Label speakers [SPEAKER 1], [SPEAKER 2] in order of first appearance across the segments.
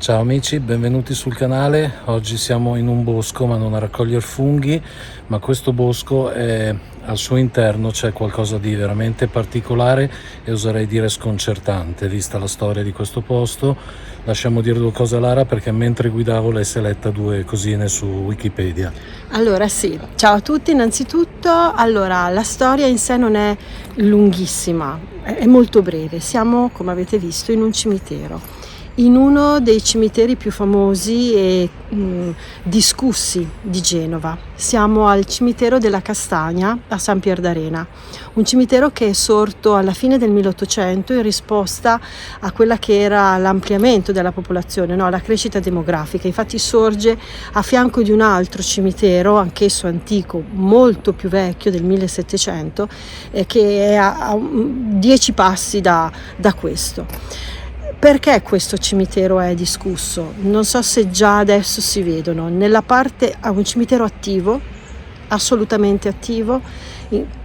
[SPEAKER 1] Ciao amici, benvenuti sul canale. Oggi siamo in un bosco, ma non a raccogliere funghi, ma questo bosco al suo interno c'è qualcosa di veramente particolare e oserei dire sconcertante, vista la storia di questo posto. Lasciamo dire due cose a Lara, perché mentre guidavo lei si è letta due cosine su Wikipedia.
[SPEAKER 2] Allora sì, ciao a tutti innanzitutto. Allora, la storia in sé non è lunghissima, è molto breve. Siamo, come avete visto, in un cimitero, in uno dei cimiteri più famosi e discussi di Genova. Siamo al cimitero della Castagna a San Pier d'Arena, un cimitero che è sorto alla fine del 1800 in risposta a quella che era l'ampliamento della popolazione, no? La crescita demografica. Infatti sorge a fianco di un altro cimitero, anch'esso antico, molto più vecchio, del 1700, che è a 10 passi da questo. Perché questo cimitero è discusso? Non so se già adesso si vedono. Nella parte ha un cimitero attivo, assolutamente attivo,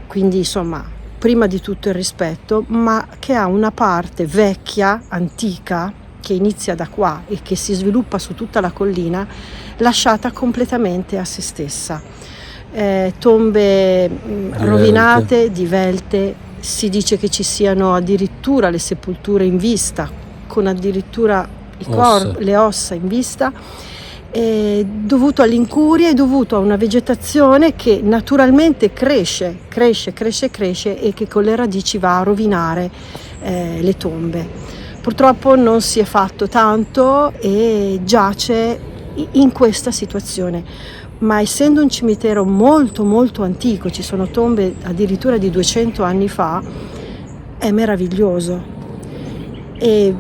[SPEAKER 2] quindi insomma prima di tutto il rispetto, ma che ha una parte vecchia, antica, che inizia da qua e che si sviluppa su tutta la collina, lasciata completamente a se stessa. Tombe rovinate, divelte, si dice che ci siano addirittura le sepolture in vista, con addirittura le ossa in vista, dovuto all'incuria e dovuto a una vegetazione che naturalmente cresce e che con le radici va a rovinare le tombe. Purtroppo non si è fatto tanto e giace in questa situazione, ma essendo un cimitero molto molto antico, ci sono tombe addirittura di 200 anni fa, è meraviglioso e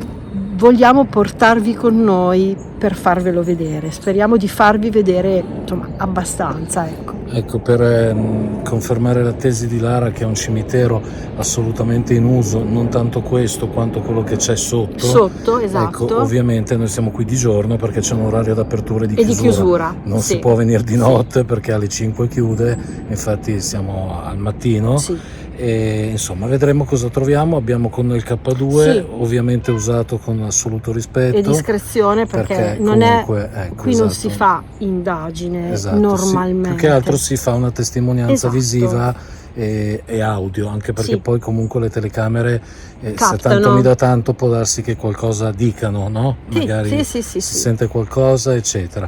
[SPEAKER 2] vogliamo portarvi con noi per farvelo vedere. Speriamo di farvi vedere, insomma, abbastanza,
[SPEAKER 1] Ecco, per confermare la tesi di Lara, che è un cimitero assolutamente in uso, non tanto questo quanto quello che c'è sotto,
[SPEAKER 2] esatto.
[SPEAKER 1] Ecco, ovviamente noi siamo qui di giorno perché c'è un orario d'apertura e di chiusura. Non
[SPEAKER 2] sì.
[SPEAKER 1] Si può venire di notte perché alle 5 chiude, infatti siamo al mattino.
[SPEAKER 2] Sì.
[SPEAKER 1] E insomma vedremo cosa troviamo. Abbiamo con noi il K2,
[SPEAKER 2] sì,
[SPEAKER 1] ovviamente usato con assoluto rispetto
[SPEAKER 2] e discrezione, perché non
[SPEAKER 1] comunque,
[SPEAKER 2] è
[SPEAKER 1] ecco,
[SPEAKER 2] qui
[SPEAKER 1] esatto.
[SPEAKER 2] Non si fa indagine,
[SPEAKER 1] esatto,
[SPEAKER 2] normalmente.
[SPEAKER 1] Più che altro si fa una testimonianza,
[SPEAKER 2] esatto,
[SPEAKER 1] visiva e audio, anche perché poi comunque le telecamere, se
[SPEAKER 2] captano.
[SPEAKER 1] tanto mi dà tanto, può darsi che qualcosa dicano, no? Magari
[SPEAKER 2] si
[SPEAKER 1] sente qualcosa, eccetera.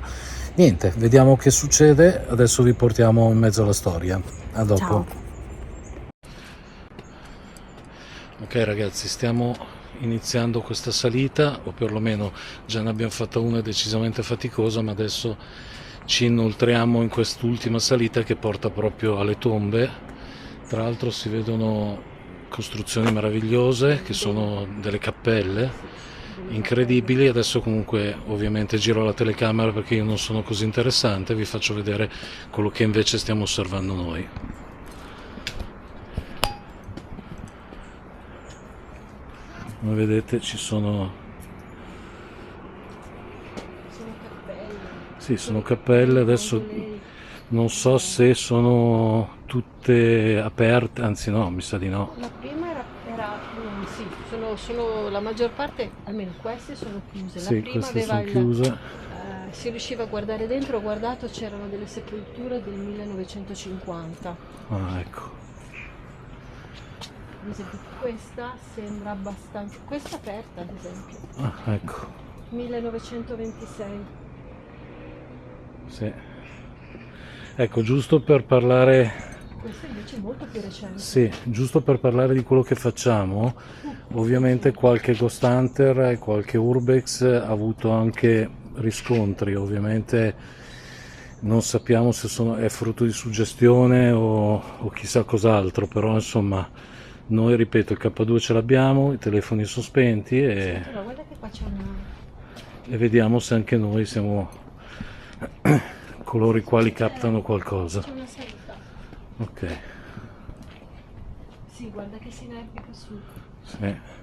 [SPEAKER 1] Niente, vediamo che succede. Adesso vi portiamo in mezzo alla storia. A dopo.
[SPEAKER 2] Ciao.
[SPEAKER 1] Ok ragazzi, stiamo iniziando questa salita, o perlomeno già ne abbiamo fatta una decisamente faticosa, ma adesso ci inoltriamo in quest'ultima salita che porta proprio alle tombe. Tra l'altro si vedono costruzioni meravigliose, che sono delle cappelle incredibili. Adesso comunque ovviamente giro la telecamera perché io non sono così interessante, vi faccio vedere quello che invece stiamo osservando noi. Come vedete ci sono
[SPEAKER 2] cappelle.
[SPEAKER 1] Sì, sono cappelle. Adesso non so se sono tutte aperte, anzi no, mi sa di no.
[SPEAKER 2] La prima era sì, sono la maggior parte, almeno queste sono chiuse.
[SPEAKER 1] Sì,
[SPEAKER 2] la prima
[SPEAKER 1] queste
[SPEAKER 2] aveva
[SPEAKER 1] sono chiuse.
[SPEAKER 2] Si riusciva a guardare dentro, ho guardato, c'erano delle sepolture del 1950.
[SPEAKER 1] Ah, ecco.
[SPEAKER 2] Ad esempio questa sembra abbastanza, questa aperta ad esempio.
[SPEAKER 1] Ah, ecco.
[SPEAKER 2] 1926.
[SPEAKER 1] Sì. Ecco, giusto per parlare...
[SPEAKER 2] Questa invece è molto più recente.
[SPEAKER 1] Sì, giusto per parlare di quello che facciamo, Ovviamente qualche Ghost Hunter e qualche Urbex ha avuto anche riscontri, ovviamente non sappiamo se è frutto di suggestione o chissà cos'altro, però insomma noi, ripeto, il K2 ce l'abbiamo, i telefoni sospenti
[SPEAKER 2] Però guarda che qua c'è
[SPEAKER 1] e vediamo se anche noi siamo coloro i quali captano qualcosa.
[SPEAKER 2] una salita.
[SPEAKER 1] Ok.
[SPEAKER 2] Sì, guarda che si inerpica su.
[SPEAKER 1] Sì.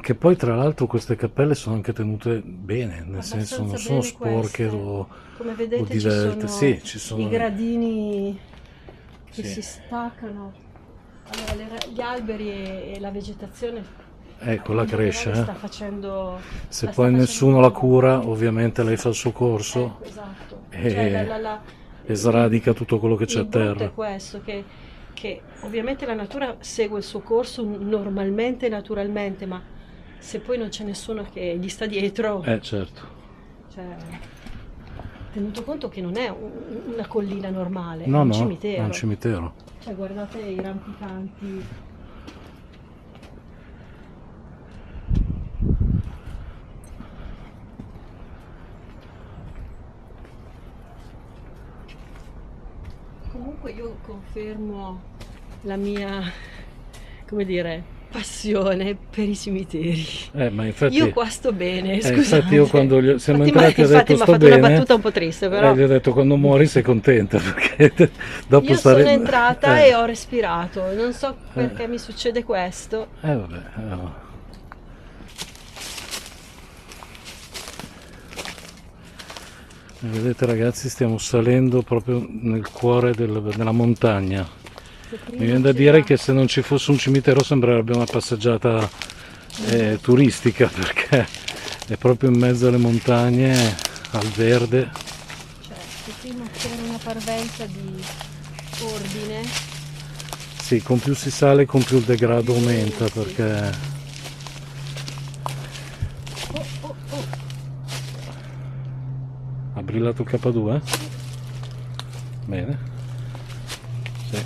[SPEAKER 1] Che poi tra l'altro queste cappelle sono anche tenute bene, nel senso non sono sporche
[SPEAKER 2] Come
[SPEAKER 1] o
[SPEAKER 2] vedete
[SPEAKER 1] diverte. Sì,
[SPEAKER 2] ci sono i gradini che
[SPEAKER 1] sì.
[SPEAKER 2] si staccano. Allora, gli alberi e la vegetazione
[SPEAKER 1] Ecco, la cresce.
[SPEAKER 2] sta facendo.
[SPEAKER 1] Se
[SPEAKER 2] la sta
[SPEAKER 1] poi
[SPEAKER 2] facendo
[SPEAKER 1] nessuno la
[SPEAKER 2] bene.
[SPEAKER 1] cura, ovviamente lei fa il suo corso
[SPEAKER 2] Ecco, esatto.
[SPEAKER 1] e,
[SPEAKER 2] Cioè,
[SPEAKER 1] e sradica tutto quello che c'è a
[SPEAKER 2] il brutto
[SPEAKER 1] terra.
[SPEAKER 2] è questo, che ovviamente la natura segue il suo corso normalmente e naturalmente, ma se poi non c'è nessuno che gli sta dietro,
[SPEAKER 1] Certo.
[SPEAKER 2] cioè, tenuto conto che non è una collina normale,
[SPEAKER 1] No,
[SPEAKER 2] è un
[SPEAKER 1] no,
[SPEAKER 2] cimitero.
[SPEAKER 1] è un cimitero.
[SPEAKER 2] Cioè, guardate i rampicanti. Comunque io confermo la mia, come dire, passione per i cimiteri.
[SPEAKER 1] Ma infatti,
[SPEAKER 2] Io qua sto bene, scusate.
[SPEAKER 1] infatti io quando siamo
[SPEAKER 2] Infatti
[SPEAKER 1] entrati ho
[SPEAKER 2] infatti
[SPEAKER 1] detto
[SPEAKER 2] mi ha
[SPEAKER 1] sto
[SPEAKER 2] fatto
[SPEAKER 1] bene,
[SPEAKER 2] una battuta un po' triste, però
[SPEAKER 1] gli ho detto quando muori sei contenta perché dopo
[SPEAKER 2] io
[SPEAKER 1] stare...
[SPEAKER 2] sono entrata e ho respirato, non so perché mi succede questo.
[SPEAKER 1] Vabbè, no. Vedete ragazzi, stiamo salendo proprio nel cuore della montagna. Mi viene da dire che se non ci fosse un cimitero sembrerebbe una passeggiata turistica, perché è proprio in mezzo alle montagne, al verde.
[SPEAKER 2] Cioè, se prima c'era una parvenza di ordine.
[SPEAKER 1] Sì, con più si sale, con più il degrado aumenta,
[SPEAKER 2] sì.
[SPEAKER 1] perché... Ha brillato il K2? Bene. Sì.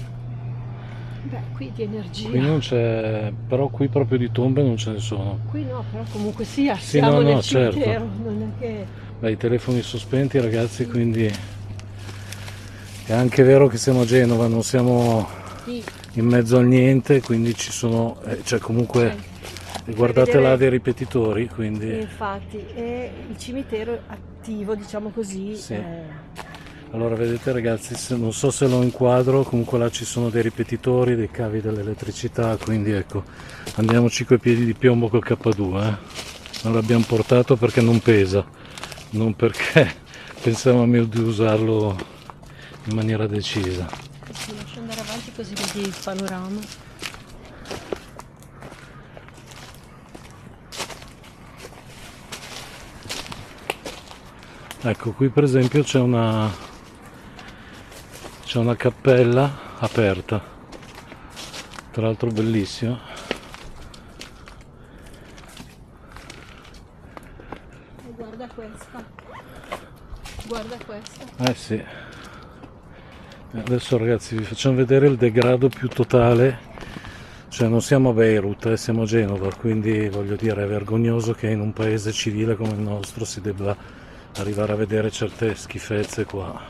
[SPEAKER 2] Beh, qui di energia.
[SPEAKER 1] Qui non c'è, però qui proprio di tombe non ce ne sono.
[SPEAKER 2] Qui no, però comunque sia,
[SPEAKER 1] Sì,
[SPEAKER 2] siamo
[SPEAKER 1] no,
[SPEAKER 2] nel
[SPEAKER 1] no, certo.
[SPEAKER 2] cimitero, non è che...
[SPEAKER 1] Beh, i telefoni sospenti ragazzi, quindi è anche vero che siamo a Genova, non siamo
[SPEAKER 2] Sì.
[SPEAKER 1] in mezzo al niente, quindi ci sono, cioè comunque guardate
[SPEAKER 2] vedere...
[SPEAKER 1] là dei ripetitori, quindi...
[SPEAKER 2] Sì, infatti, è il cimitero attivo, diciamo così.
[SPEAKER 1] Sì. Allora vedete ragazzi, non so se lo inquadro, comunque là ci sono dei ripetitori, dei cavi dell'elettricità, quindi ecco, andiamoci coi piedi di piombo col K2, Non l'abbiamo portato perché non pesa, non perché pensavamo di usarlo in maniera decisa.
[SPEAKER 2] Sì, lascio andare avanti così vedi il panorama.
[SPEAKER 1] Ecco, qui per esempio c'è una cappella aperta, tra l'altro bellissima.
[SPEAKER 2] E guarda questa. Guarda questa.
[SPEAKER 1] Sì. Adesso ragazzi vi facciamo vedere il degrado più totale, cioè non siamo a Beirut, siamo a Genova, quindi voglio dire è vergognoso che in un paese civile come il nostro si debba arrivare a vedere certe schifezze qua.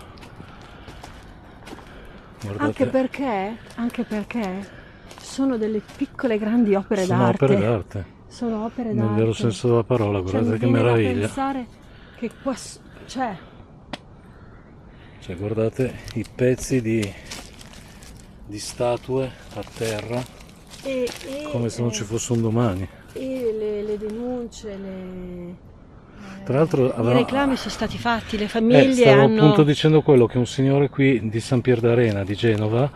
[SPEAKER 1] Guardate.
[SPEAKER 2] Anche perché sono delle piccole grandi opere
[SPEAKER 1] Sono
[SPEAKER 2] d'arte.
[SPEAKER 1] opere d'arte.
[SPEAKER 2] Sono opere d'arte.
[SPEAKER 1] Nel vero senso della parola, guardate
[SPEAKER 2] mi
[SPEAKER 1] che
[SPEAKER 2] viene
[SPEAKER 1] meraviglia.
[SPEAKER 2] da pensare che qua, cioè
[SPEAKER 1] guardate i pezzi di statue a terra, come se non ci fosse un domani.
[SPEAKER 2] E le denunce,
[SPEAKER 1] Tra l'altro
[SPEAKER 2] i reclami sono stati fatti, le famiglie
[SPEAKER 1] stavo
[SPEAKER 2] hanno...
[SPEAKER 1] appunto dicendo quello, che un signore qui di San Pier d'Arena di Genova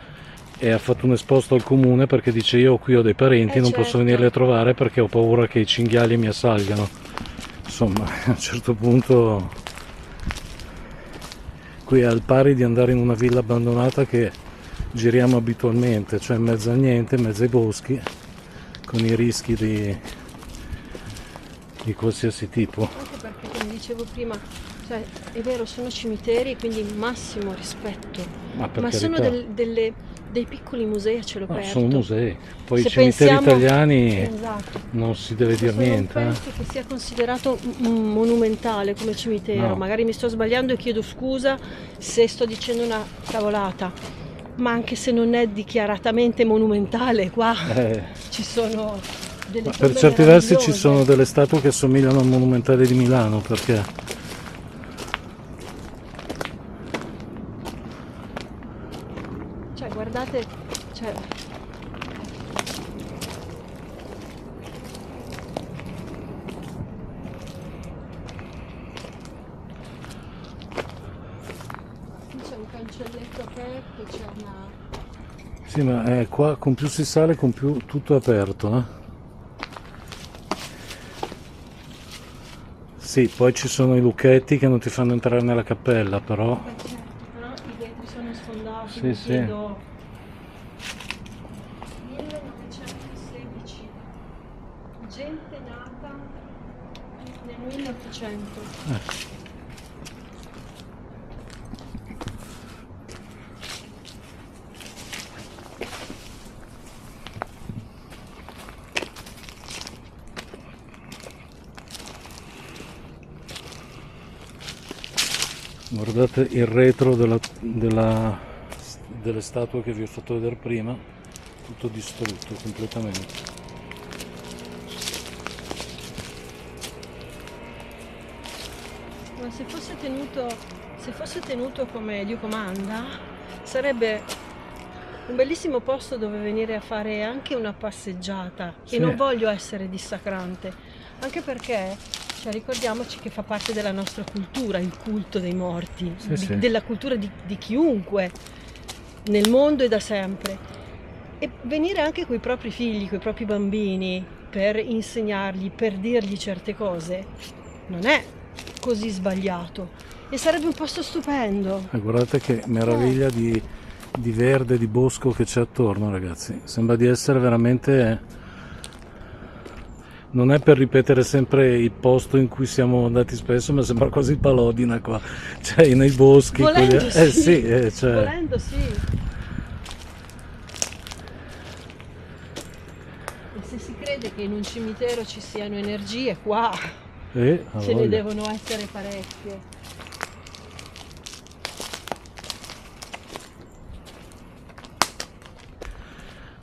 [SPEAKER 1] ha fatto un esposto al comune perché dice io qui ho dei parenti, non posso venirli a trovare perché ho paura che i cinghiali mi assalgano. Insomma, a un certo punto qui è al pari di andare in una villa abbandonata che giriamo abitualmente, cioè in mezzo a niente, in mezzo ai boschi, con i rischi di qualsiasi tipo.
[SPEAKER 2] Anche perché, come dicevo prima, cioè, è vero, sono cimiteri, quindi massimo rispetto, ma sono dei piccoli musei a cielo
[SPEAKER 1] No,
[SPEAKER 2] aperto.
[SPEAKER 1] sono musei. Poi
[SPEAKER 2] Se
[SPEAKER 1] i cimiteri
[SPEAKER 2] pensiamo-
[SPEAKER 1] italiani
[SPEAKER 2] Esatto.
[SPEAKER 1] non si deve dire
[SPEAKER 2] Questo
[SPEAKER 1] niente.
[SPEAKER 2] non penso che sia considerato monumentale come cimitero,
[SPEAKER 1] No.
[SPEAKER 2] magari mi sto sbagliando e chiedo scusa se sto dicendo una cavolata, ma anche se non è dichiaratamente monumentale, qua ci sono delle
[SPEAKER 1] Ma per
[SPEAKER 2] tombe
[SPEAKER 1] certi versi ci
[SPEAKER 2] meravigliose.
[SPEAKER 1] sono delle statue che assomigliano al Monumentale di Milano, perché
[SPEAKER 2] Cioè, guardate, cioè, qui c'è un cancelletto aperto, c'è una...
[SPEAKER 1] sì, ma qua con più si sale, con più tutto è aperto. Sì, poi ci sono i lucchetti che non ti fanno entrare nella cappella, però
[SPEAKER 2] Beh, certo, però i vetri sono sfondati,
[SPEAKER 1] Sì,
[SPEAKER 2] mi
[SPEAKER 1] sì.
[SPEAKER 2] chiedo... 1916, gente nata nel 1800.
[SPEAKER 1] guardate il retro delle statue che vi ho fatto vedere prima, tutto distrutto completamente.
[SPEAKER 2] Ma se fosse tenuto come Dio comanda, sarebbe un bellissimo posto dove venire a fare anche una passeggiata.
[SPEAKER 1] Sì.
[SPEAKER 2] E non voglio essere dissacrante, anche perché cioè, ricordiamoci che fa parte della nostra cultura il culto dei morti,
[SPEAKER 1] Sì, sì.
[SPEAKER 2] della cultura di chiunque nel mondo e da sempre. E venire anche coi propri figli, coi propri bambini, per insegnargli, per dirgli certe cose, non è così sbagliato. E sarebbe un posto stupendo.
[SPEAKER 1] Guardate che meraviglia di verde, di bosco che c'è attorno, ragazzi. Sembra di essere veramente... Non è per ripetere sempre il posto in cui siamo andati spesso, ma sembra quasi Palodina qua. Cioè, nei boschi.
[SPEAKER 2] Volendo sì.
[SPEAKER 1] Sì, cioè...
[SPEAKER 2] Volendo sì. E se si crede che in un cimitero ci siano energie, qua
[SPEAKER 1] ha
[SPEAKER 2] ce ne
[SPEAKER 1] voglia.
[SPEAKER 2] devono essere parecchie.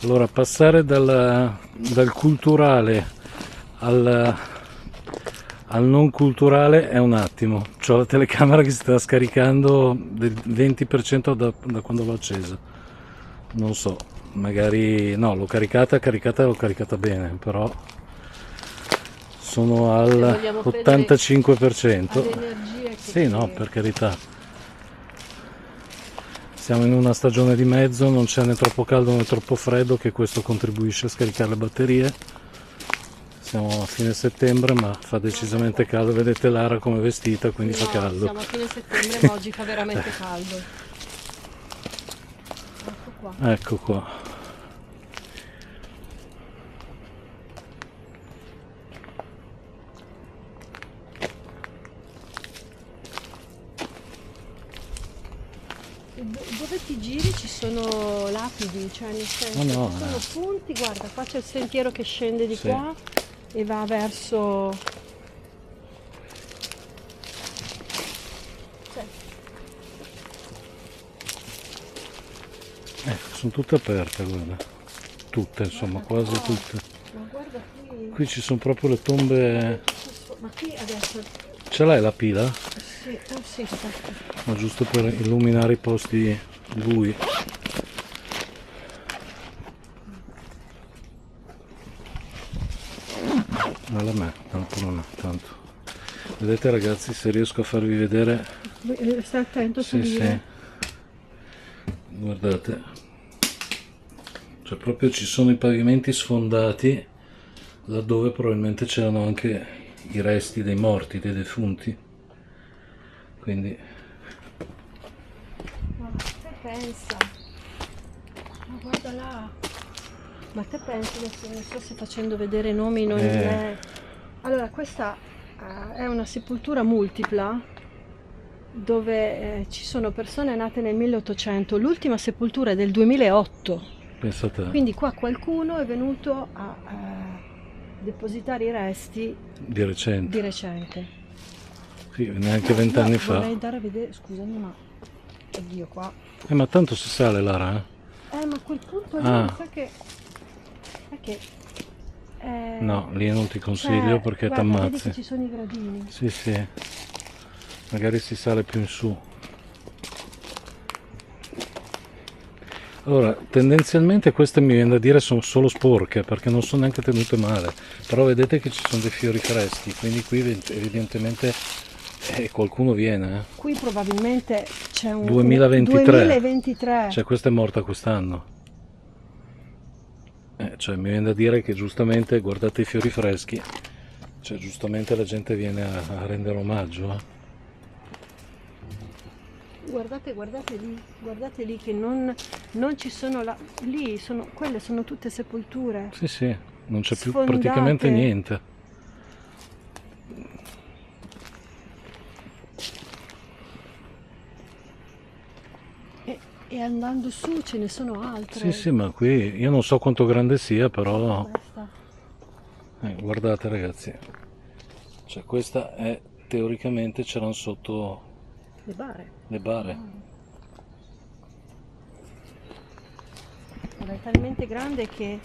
[SPEAKER 1] Allora, passare dal culturale al non culturale è un attimo. C'ho la telecamera che si sta scaricando del 20% da quando l'ho accesa. Non so, magari no, l'ho caricata bene, però sono al
[SPEAKER 2] vogliamo credere
[SPEAKER 1] 85%.
[SPEAKER 2] All'energia che
[SPEAKER 1] Sì, no, per carità. Siamo in una stagione di mezzo, non c'è né troppo caldo né troppo freddo, che questo contribuisce a scaricare le batterie. Siamo a fine settembre, ma fa decisamente caldo. Vedete Lara come è vestita, quindi fa caldo.
[SPEAKER 2] Siamo a fine settembre, ma oggi fa veramente caldo. Ecco qua.
[SPEAKER 1] Ecco qua.
[SPEAKER 2] Dove ti giri ci sono lapidi, cioè nel senso
[SPEAKER 1] No,
[SPEAKER 2] ci sono punti, guarda qua c'è il sentiero che scende di
[SPEAKER 1] Sì.
[SPEAKER 2] qua e va verso... Cioè,
[SPEAKER 1] Sono tutte aperte, guarda. Tutte, insomma, quasi
[SPEAKER 2] qua.
[SPEAKER 1] tutte.
[SPEAKER 2] ma guarda qui...
[SPEAKER 1] Qui ci sono proprio le tombe.
[SPEAKER 2] Ma qui adesso...
[SPEAKER 1] Ce l'hai la pila?
[SPEAKER 2] Sì, sì, aspetta.
[SPEAKER 1] Ma giusto per illuminare i posti bui. Non a me, tanto non è, tanto. Vedete ragazzi, se riesco a farvi vedere.
[SPEAKER 2] Stai attento a
[SPEAKER 1] Sì,
[SPEAKER 2] salire.
[SPEAKER 1] sì. Guardate. Cioè proprio ci sono i pavimenti sfondati laddove probabilmente c'erano anche i resti dei morti, dei defunti. Quindi
[SPEAKER 2] Ma te pensa? Ma guarda là. Ma te pensi, adesso non so se facendo vedere nomi non è... Allora, questa è una sepoltura multipla dove ci sono persone nate nel 1800, l'ultima sepoltura è del 2008,
[SPEAKER 1] Pensa a te,
[SPEAKER 2] quindi qua qualcuno è venuto a depositare i resti
[SPEAKER 1] di recente.
[SPEAKER 2] di recente.
[SPEAKER 1] Sì, neanche 20 anni fa.
[SPEAKER 2] Vorrei andare a vedere, scusami, ma oddio qua.
[SPEAKER 1] Ma tanto si sale, Lara, eh?
[SPEAKER 2] Ma quel punto lì
[SPEAKER 1] Ah.
[SPEAKER 2] mi sa che è che
[SPEAKER 1] No, lì non ti consiglio perché
[SPEAKER 2] guarda, vedi che
[SPEAKER 1] t'ammazzi.
[SPEAKER 2] ci sono i gradini.
[SPEAKER 1] Sì, sì, magari si sale più in su. Allora, tendenzialmente queste mi viene da dire sono solo sporche perché non sono neanche tenute male, però vedete che ci sono dei fiori freschi, quindi qui evidentemente qualcuno viene.
[SPEAKER 2] Qui probabilmente c'è un
[SPEAKER 1] 2023.
[SPEAKER 2] 2023.
[SPEAKER 1] Cioè questa è morta quest'anno. Cioè mi viene da dire che giustamente, guardate i fiori freschi, cioè giustamente la gente viene a rendere omaggio.
[SPEAKER 2] Guardate lì che non ci sono lì quelle sono tutte sepolture.
[SPEAKER 1] Sì, sì, non c'è più
[SPEAKER 2] Sfondate.
[SPEAKER 1] praticamente niente.
[SPEAKER 2] E andando su ce ne sono altre.
[SPEAKER 1] Sì, sì, ma qui io non so quanto grande sia, però
[SPEAKER 2] Questa.
[SPEAKER 1] guardate ragazzi, cioè questa è teoricamente c'erano sotto
[SPEAKER 2] Le bare.
[SPEAKER 1] le bare.
[SPEAKER 2] È talmente grande che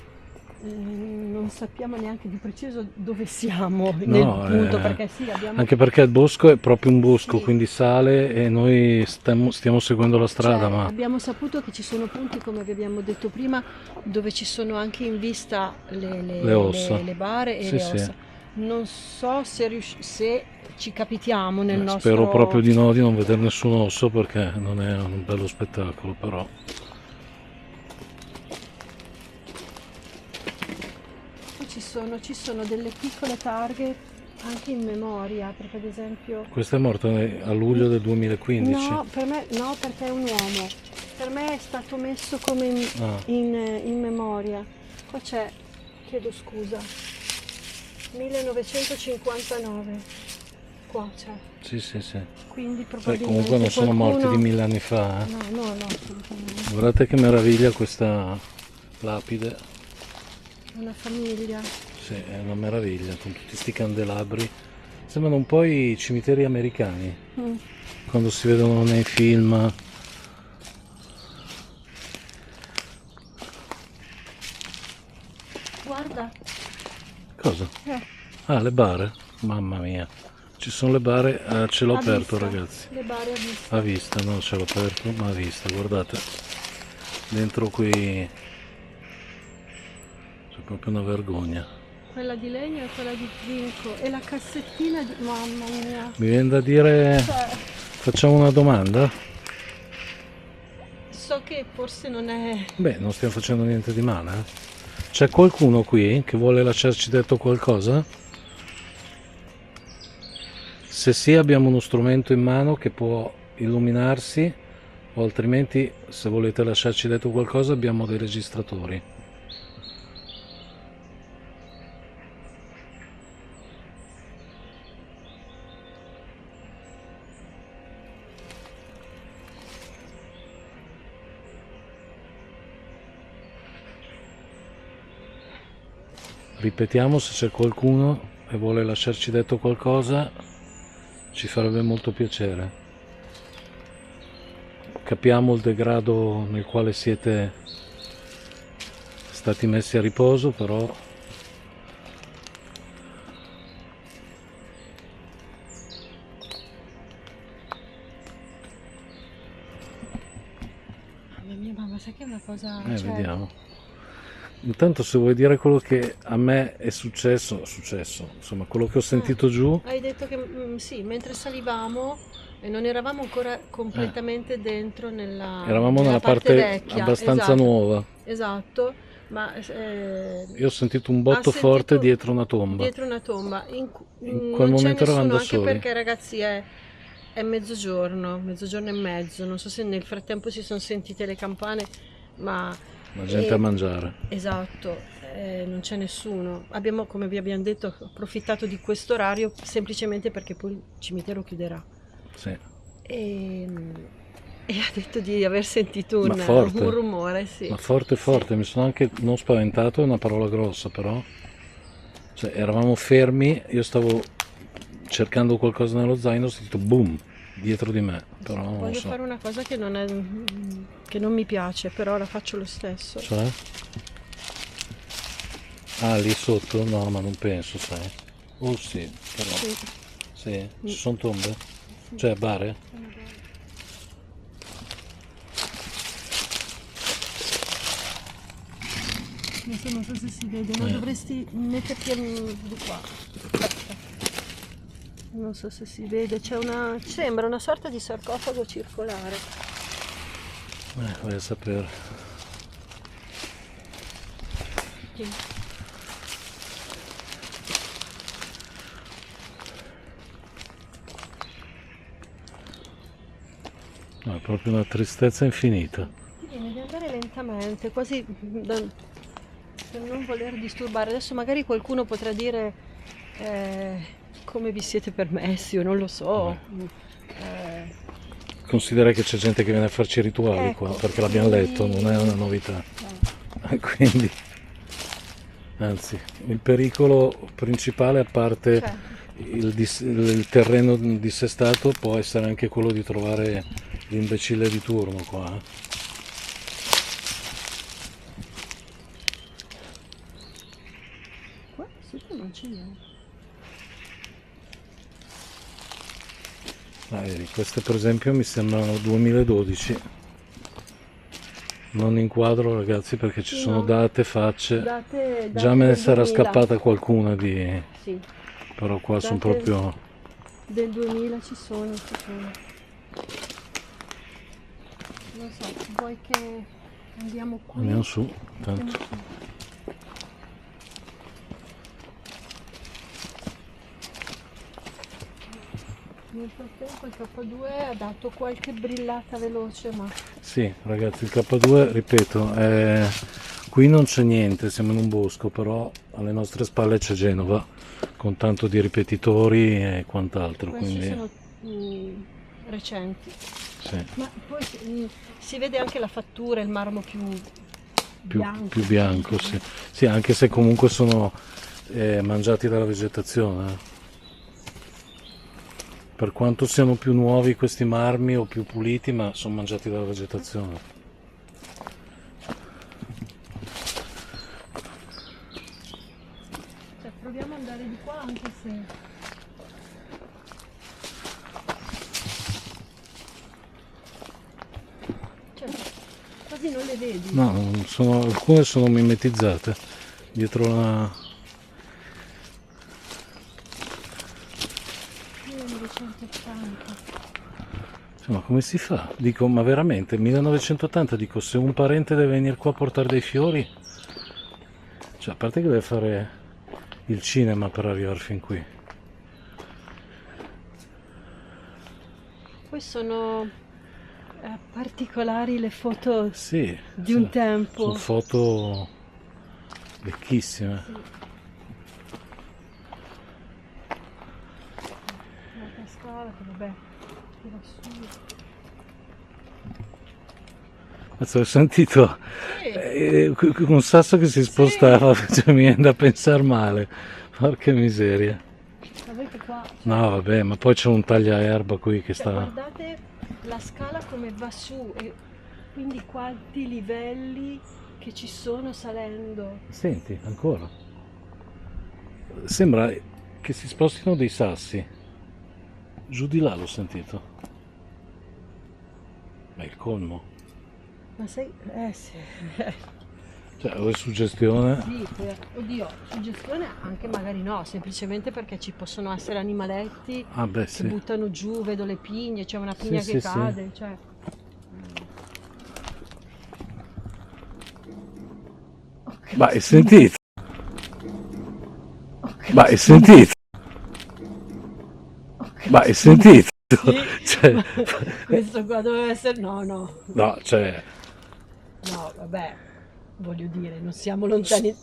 [SPEAKER 2] non sappiamo neanche di preciso dove siamo nel punto, perché sì, abbiamo...
[SPEAKER 1] Anche perché il bosco è proprio un bosco,
[SPEAKER 2] Sì.
[SPEAKER 1] quindi sale e noi stiamo seguendo la strada,
[SPEAKER 2] Cioè,
[SPEAKER 1] ma
[SPEAKER 2] abbiamo saputo che ci sono punti, come vi abbiamo detto prima, dove ci sono anche in vista
[SPEAKER 1] Le ossa.
[SPEAKER 2] le bare e
[SPEAKER 1] Sì,
[SPEAKER 2] le
[SPEAKER 1] sì.
[SPEAKER 2] ossa. Non so se ci capitiamo nel nostro...
[SPEAKER 1] spero proprio di no, di non vedere nessun osso perché non è un bello spettacolo, però.
[SPEAKER 2] Ci sono delle piccole targhe anche in memoria, perché ad esempio...
[SPEAKER 1] Questa è morta a luglio del 2015.
[SPEAKER 2] No, per me no, perché è un uomo. Per me è stato messo come in memoria. Qua c'è, chiedo scusa, 1959. Qua c'è.
[SPEAKER 1] Sì, sì, sì.
[SPEAKER 2] Quindi
[SPEAKER 1] Sai,
[SPEAKER 2] probabilmente
[SPEAKER 1] comunque non sono morti di 1000 anni fa.
[SPEAKER 2] No, assolutamente.
[SPEAKER 1] Guardate che meraviglia questa lapide.
[SPEAKER 2] Una famiglia.
[SPEAKER 1] Sì, è una meraviglia, con tutti questi candelabri. Sembrano un po' i cimiteri americani, quando si vedono nei film.
[SPEAKER 2] Guarda.
[SPEAKER 1] Cosa? Ah, le bare? Mamma mia. Ci sono le bare a cielo aperto,
[SPEAKER 2] vista.
[SPEAKER 1] ragazzi.
[SPEAKER 2] Le bare a vista.
[SPEAKER 1] A vista, non a cielo aperto, ma a vista, guardate. Dentro qui c'è proprio una vergogna.
[SPEAKER 2] Quella di legno e quella di zinco. E la cassettina di... Mamma mia.
[SPEAKER 1] Mi viene da dire, facciamo una domanda?
[SPEAKER 2] So che forse non è...
[SPEAKER 1] Beh, non stiamo facendo niente di male, eh? C'è qualcuno qui che vuole lasciarci detto qualcosa? Se sì, abbiamo uno strumento in mano che può illuminarsi, o altrimenti, se volete lasciarci detto qualcosa, abbiamo dei registratori. Ripetiamo, se c'è qualcuno e vuole lasciarci detto qualcosa, ci farebbe molto piacere. Capiamo il degrado nel quale siete stati messi a riposo, però
[SPEAKER 2] Mamma mia, mamma, sai che è una cosa...
[SPEAKER 1] vediamo. Intanto, se vuoi dire quello che a me è successo, insomma, quello che ho sentito giù.
[SPEAKER 2] Hai detto che sì, mentre salivamo e non eravamo ancora completamente dentro
[SPEAKER 1] Eravamo nella parte
[SPEAKER 2] vecchia,
[SPEAKER 1] abbastanza nuova.
[SPEAKER 2] Esatto, ma
[SPEAKER 1] Io ho sentito un botto forte dietro una tomba.
[SPEAKER 2] Dietro una tomba.
[SPEAKER 1] In
[SPEAKER 2] Non
[SPEAKER 1] quel
[SPEAKER 2] c'è
[SPEAKER 1] momento eravamo
[SPEAKER 2] nessuno,
[SPEAKER 1] da
[SPEAKER 2] anche
[SPEAKER 1] soli.
[SPEAKER 2] perché ragazzi è mezzogiorno e mezzo. Non so se nel frattempo si sono sentite le campane, ma
[SPEAKER 1] La gente a mangiare.
[SPEAKER 2] esatto, non c'è nessuno. Abbiamo, come vi abbiamo detto, approfittato di questo orario semplicemente perché poi il cimitero chiuderà.
[SPEAKER 1] Sì.
[SPEAKER 2] e, e ha detto di aver sentito
[SPEAKER 1] Ma forte.
[SPEAKER 2] un rumore, sì.
[SPEAKER 1] Ma forte forte, mi sono anche non spaventato, è una parola grossa però. Cioè, eravamo fermi, io stavo cercando qualcosa nello zaino, ho sentito boom dietro di me, però non lo
[SPEAKER 2] Voglio
[SPEAKER 1] so.
[SPEAKER 2] fare una cosa che che non mi piace, però la faccio lo stesso.
[SPEAKER 1] Cioè? Ah, lì sotto? No, ma non penso, sai. Oh sì, però.
[SPEAKER 2] Sì.
[SPEAKER 1] Sì, ci sono tombe? Cioè, bare?
[SPEAKER 2] Adesso non so se si vede, ma dovresti metterti di qua. Aspetta. Non so se si vede, sembra una sorta di sarcofago circolare.
[SPEAKER 1] Vai a sapere.
[SPEAKER 2] Sì.
[SPEAKER 1] No, è proprio una tristezza infinita.
[SPEAKER 2] Viene di andare lentamente, quasi per non voler disturbare. Adesso magari qualcuno potrà dire come vi siete permessi, o non lo so.
[SPEAKER 1] Considera che c'è gente che viene a farci rituali
[SPEAKER 2] Ecco,
[SPEAKER 1] qua, perché l'abbiamo letto, non è una novità. Quindi, anzi, il pericolo principale, a parte
[SPEAKER 2] Cioè,
[SPEAKER 1] il terreno dissestato, può essere anche quello di trovare l'imbecille di turno qua.
[SPEAKER 2] qua sotto non c'è niente.
[SPEAKER 1] Vedi, queste per esempio mi sembrano 2012. Non inquadro ragazzi perché ci sono
[SPEAKER 2] No.
[SPEAKER 1] date, facce.
[SPEAKER 2] Date
[SPEAKER 1] Già me ne
[SPEAKER 2] del
[SPEAKER 1] sarà
[SPEAKER 2] 2000.
[SPEAKER 1] scappata qualcuna di...
[SPEAKER 2] Sì,
[SPEAKER 1] Però qua sono
[SPEAKER 2] date
[SPEAKER 1] proprio...
[SPEAKER 2] del 2000 ci sono. Non so, vuoi che andiamo qui?
[SPEAKER 1] Andiamo su, tanto.
[SPEAKER 2] Nel frattempo il K2 ha dato qualche brillata veloce, ma
[SPEAKER 1] Sì, ragazzi, il K2, ripeto, qui non c'è niente, siamo in un bosco, però alle nostre spalle c'è Genova, con tanto di ripetitori e quant'altro,
[SPEAKER 2] questi
[SPEAKER 1] quindi
[SPEAKER 2] sono recenti.
[SPEAKER 1] sì,
[SPEAKER 2] Ma poi si vede anche la fattura, il marmo più bianco.
[SPEAKER 1] più bianco, sì. Sì, anche se comunque sono mangiati dalla vegetazione. Per quanto siano più nuovi questi marmi o più puliti, ma sono mangiati dalla vegetazione.
[SPEAKER 2] Cioè, proviamo ad andare di qua anche se... Cioè, quasi non le vedi.
[SPEAKER 1] No, alcune sono mimetizzate dietro la...
[SPEAKER 2] 1980.
[SPEAKER 1] Cioè, ma come si fa? Dico, ma veramente, 1980, dico, se un parente deve venire qua a portare dei fiori, cioè, a parte che deve fare il cinema per arrivare fin qui.
[SPEAKER 2] Poi sono particolari le foto
[SPEAKER 1] Sì,
[SPEAKER 2] di un tempo.
[SPEAKER 1] sono foto vecchissime.
[SPEAKER 2] Sì. La cascata, che vabbè, era su.
[SPEAKER 1] Adesso ho sentito un sasso che si spostava, cioè, mi viene da pensare male. Porca miseria.
[SPEAKER 2] Sapete qua,
[SPEAKER 1] No, vabbè, ma poi c'è un tagliaerba qui che sta...
[SPEAKER 2] guardate la scala come va su e quindi quanti livelli che ci sono salendo.
[SPEAKER 1] Senti, ancora. Sembra che si spostino dei sassi. Giù di là l'ho sentito. Ma è il colmo.
[SPEAKER 2] Ma sai, sì.
[SPEAKER 1] Cioè, o è suggestione.
[SPEAKER 2] Sì, oddio, suggestione anche magari no, semplicemente perché ci possono essere animaletti
[SPEAKER 1] Ah, beh,
[SPEAKER 2] che
[SPEAKER 1] sì.
[SPEAKER 2] buttano giù, vedo le pigne, c'è una pigna
[SPEAKER 1] Sì,
[SPEAKER 2] che
[SPEAKER 1] sì,
[SPEAKER 2] cade, cioè. Ok.
[SPEAKER 1] Ma hai sentito?
[SPEAKER 2] Ok.
[SPEAKER 1] Ma hai sentito?
[SPEAKER 2] Ok.
[SPEAKER 1] Ma hai sentito?
[SPEAKER 2] Sì,
[SPEAKER 1] Cioè,
[SPEAKER 2] ma questo qua doveva essere... No,
[SPEAKER 1] no, cioè,
[SPEAKER 2] no, vabbè, voglio dire, non siamo lontani...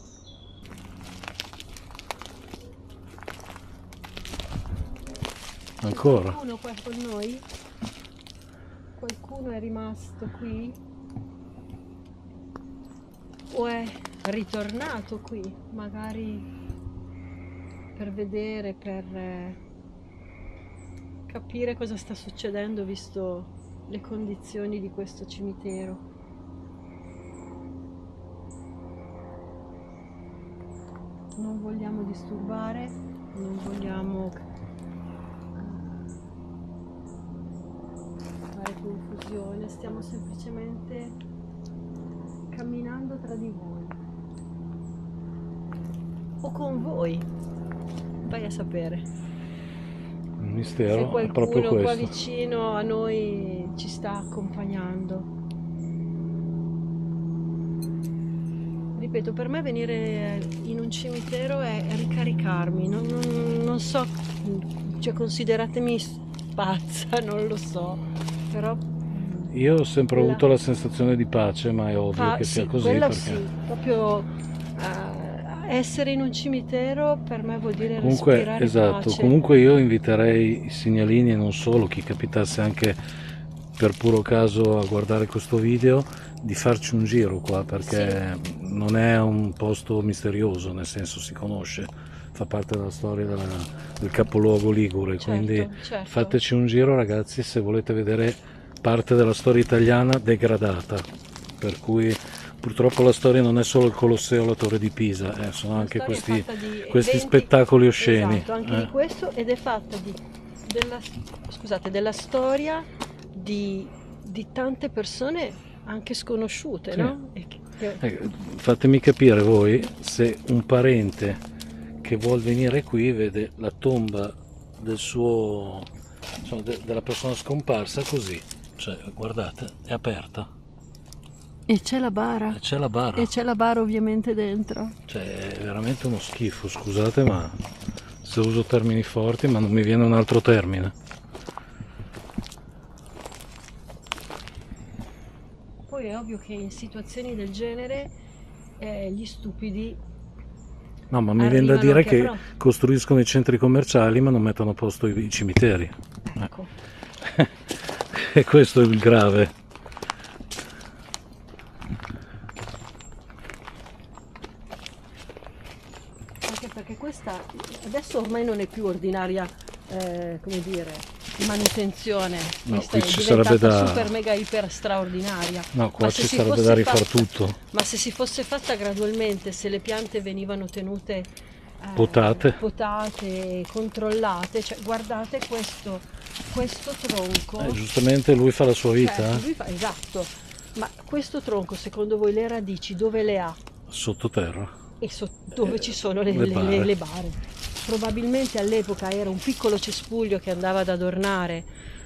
[SPEAKER 1] ancora.
[SPEAKER 2] C'è qualcuno qua con noi? qualcuno è rimasto qui o è ritornato qui, magari per vedere, per capire cosa sta succedendo visto le condizioni di questo cimitero. Non vogliamo disturbare, non vogliamo fare confusione, stiamo semplicemente camminando tra di voi o con voi, vai a sapere.
[SPEAKER 1] Il mistero
[SPEAKER 2] Se
[SPEAKER 1] è proprio
[SPEAKER 2] qualcuno qua
[SPEAKER 1] questo.
[SPEAKER 2] vicino a noi ci sta accompagnando. Ripeto, per me venire in un cimitero è ricaricarmi, non so, cioè consideratemi pazza, non lo so, però
[SPEAKER 1] Io ho sempre
[SPEAKER 2] quella,
[SPEAKER 1] avuto la sensazione di pace, ma è ovvio che sia
[SPEAKER 2] sì,
[SPEAKER 1] così
[SPEAKER 2] quella
[SPEAKER 1] perché
[SPEAKER 2] sì, proprio essere in un cimitero per me vuol dire
[SPEAKER 1] comunque,
[SPEAKER 2] respirare
[SPEAKER 1] esatto,
[SPEAKER 2] pace.
[SPEAKER 1] comunque io inviterei i segnalini e non solo, chi capitasse anche per puro caso a guardare questo video, di farci un giro qua perché non è un posto misterioso, nel senso si conosce, fa parte della storia del capoluogo ligure, quindi
[SPEAKER 2] Certo.
[SPEAKER 1] fateci un giro ragazzi se volete vedere parte della storia italiana degradata, per cui purtroppo la storia non è solo il Colosseo o la Torre di Pisa, sono
[SPEAKER 2] La
[SPEAKER 1] anche
[SPEAKER 2] storia è
[SPEAKER 1] questi
[SPEAKER 2] fatta di
[SPEAKER 1] questi
[SPEAKER 2] eventi,
[SPEAKER 1] spettacoli osceni.
[SPEAKER 2] esatto, anche di questo, ed è fatta della storia di tante persone anche sconosciute,
[SPEAKER 1] Sì.
[SPEAKER 2] no?
[SPEAKER 1] Fatemi capire voi se un parente che vuol venire qui vede la tomba del suo, insomma, della persona scomparsa così, cioè guardate, è aperta
[SPEAKER 2] E c'è la bara.
[SPEAKER 1] e c'è la bara,
[SPEAKER 2] E c'è la bara ovviamente dentro.
[SPEAKER 1] cioè è veramente uno schifo, scusate ma se uso termini forti, ma non mi viene un altro termine.
[SPEAKER 2] Poi è ovvio che in situazioni del genere gli stupidi
[SPEAKER 1] No, ma mi viene da
[SPEAKER 2] arrivano
[SPEAKER 1] dire
[SPEAKER 2] anche
[SPEAKER 1] che costruiscono i centri commerciali ma non mettono a posto i cimiteri.
[SPEAKER 2] ecco.
[SPEAKER 1] E questo è il grave.
[SPEAKER 2] Anche perché questa adesso ormai non è più ordinaria, come dire, manutenzione.
[SPEAKER 1] No,
[SPEAKER 2] Questa
[SPEAKER 1] qui
[SPEAKER 2] è
[SPEAKER 1] ci
[SPEAKER 2] diventata
[SPEAKER 1] sarebbe da...
[SPEAKER 2] super mega iper straordinaria.
[SPEAKER 1] No, qua
[SPEAKER 2] Ma se
[SPEAKER 1] ci
[SPEAKER 2] si
[SPEAKER 1] sarebbe
[SPEAKER 2] fosse
[SPEAKER 1] da rifar
[SPEAKER 2] fatta-
[SPEAKER 1] tutto.
[SPEAKER 2] Ma se si fosse fatta gradualmente, se le piante venivano tenute
[SPEAKER 1] Potate.
[SPEAKER 2] controllate, cioè guardate questo tronco.
[SPEAKER 1] Giustamente lui fa la sua vita,
[SPEAKER 2] Esatto, ma questo tronco secondo voi le radici dove le ha?
[SPEAKER 1] sottoterra.
[SPEAKER 2] E dove ci sono le
[SPEAKER 1] bare.
[SPEAKER 2] le bare? Probabilmente all'epoca era un piccolo cespuglio che andava ad adornare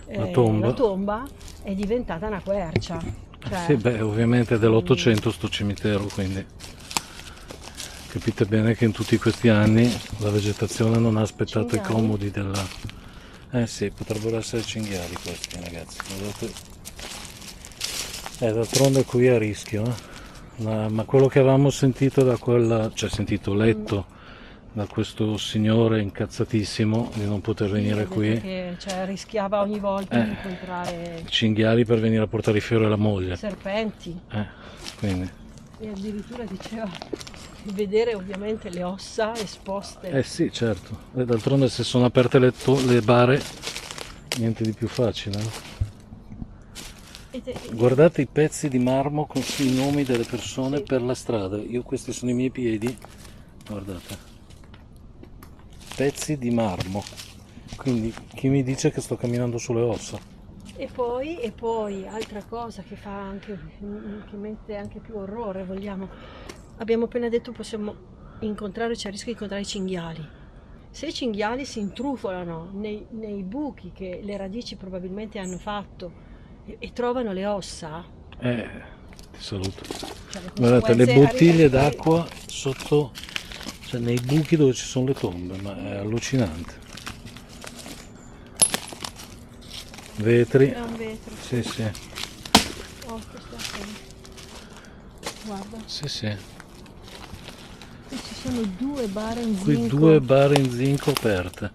[SPEAKER 1] La tomba.
[SPEAKER 2] la tomba, è diventata una quercia. Cioè,
[SPEAKER 1] Sì, beh, ovviamente è dell'800 sto cimitero, quindi capite bene che in tutti questi anni la vegetazione non ha aspettato i
[SPEAKER 2] Cinghiali?
[SPEAKER 1] comodi della... Eh sì, potrebbero essere cinghiali questi ragazzi. Guardate. D'altronde qui è a rischio, ma quello che avevamo sentito da quella, cioè sentito, letto da questo signore incazzatissimo di non poter venire qui,
[SPEAKER 2] che rischiava ogni volta di incontrare
[SPEAKER 1] cinghiali per venire a portare i fiori alla moglie,
[SPEAKER 2] serpenti,
[SPEAKER 1] quindi
[SPEAKER 2] e addirittura diceva di vedere ovviamente le ossa esposte.
[SPEAKER 1] sì, certo, e d'altronde se sono aperte le bare niente di più facile, no? Guardate i pezzi di marmo con i nomi delle persone per la strada. Questi sono i miei piedi, guardate, pezzi di marmo, quindi chi mi dice che sto camminando sulle ossa?
[SPEAKER 2] E poi altra cosa che fa anche, che mette anche più orrore, abbiamo appena detto possiamo incontrare, c'è il rischio di incontrare i cinghiali. Se i cinghiali si intrufolano nei buchi che le radici probabilmente hanno fatto e trovano le ossa,
[SPEAKER 1] Ti saluto.
[SPEAKER 2] cioè
[SPEAKER 1] Guardate le
[SPEAKER 2] conseguenze
[SPEAKER 1] bottiglie
[SPEAKER 2] arrivano-
[SPEAKER 1] d'acqua sotto, cioè nei buchi dove ci sono le tombe, ma è allucinante. Vetri,
[SPEAKER 2] È un vetro.
[SPEAKER 1] sì sì,
[SPEAKER 2] Oh, questo è attento. Guarda,
[SPEAKER 1] sì.
[SPEAKER 2] qui ci sono 2 bare in
[SPEAKER 1] Qui
[SPEAKER 2] zinco.
[SPEAKER 1] 2 bare in zinco aperte.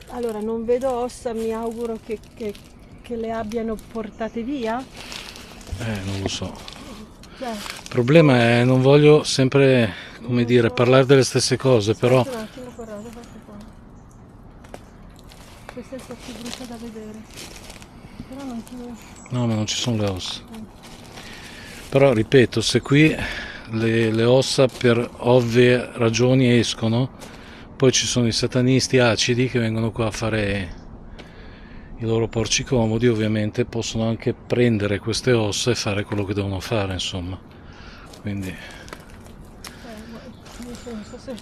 [SPEAKER 2] Allora, non vedo ossa, mi auguro che che le abbiano portate via?
[SPEAKER 1] Non lo so.
[SPEAKER 2] Cioè,
[SPEAKER 1] Il problema è non voglio sempre, come dire, parlare delle stesse cose, però
[SPEAKER 2] aspetta un attimo, Corrado, guarda qua. Questa è il più brutta da vedere. Però non ti...
[SPEAKER 1] no, ma non ci sono le ossa. Però ripeto, se qui le ossa per ovvie ragioni escono, poi ci sono i satanisti acidi che vengono qua a fare i loro porci comodi, ovviamente possono anche prendere queste ossa e fare quello che devono fare, insomma. Quindi
[SPEAKER 2] non so se...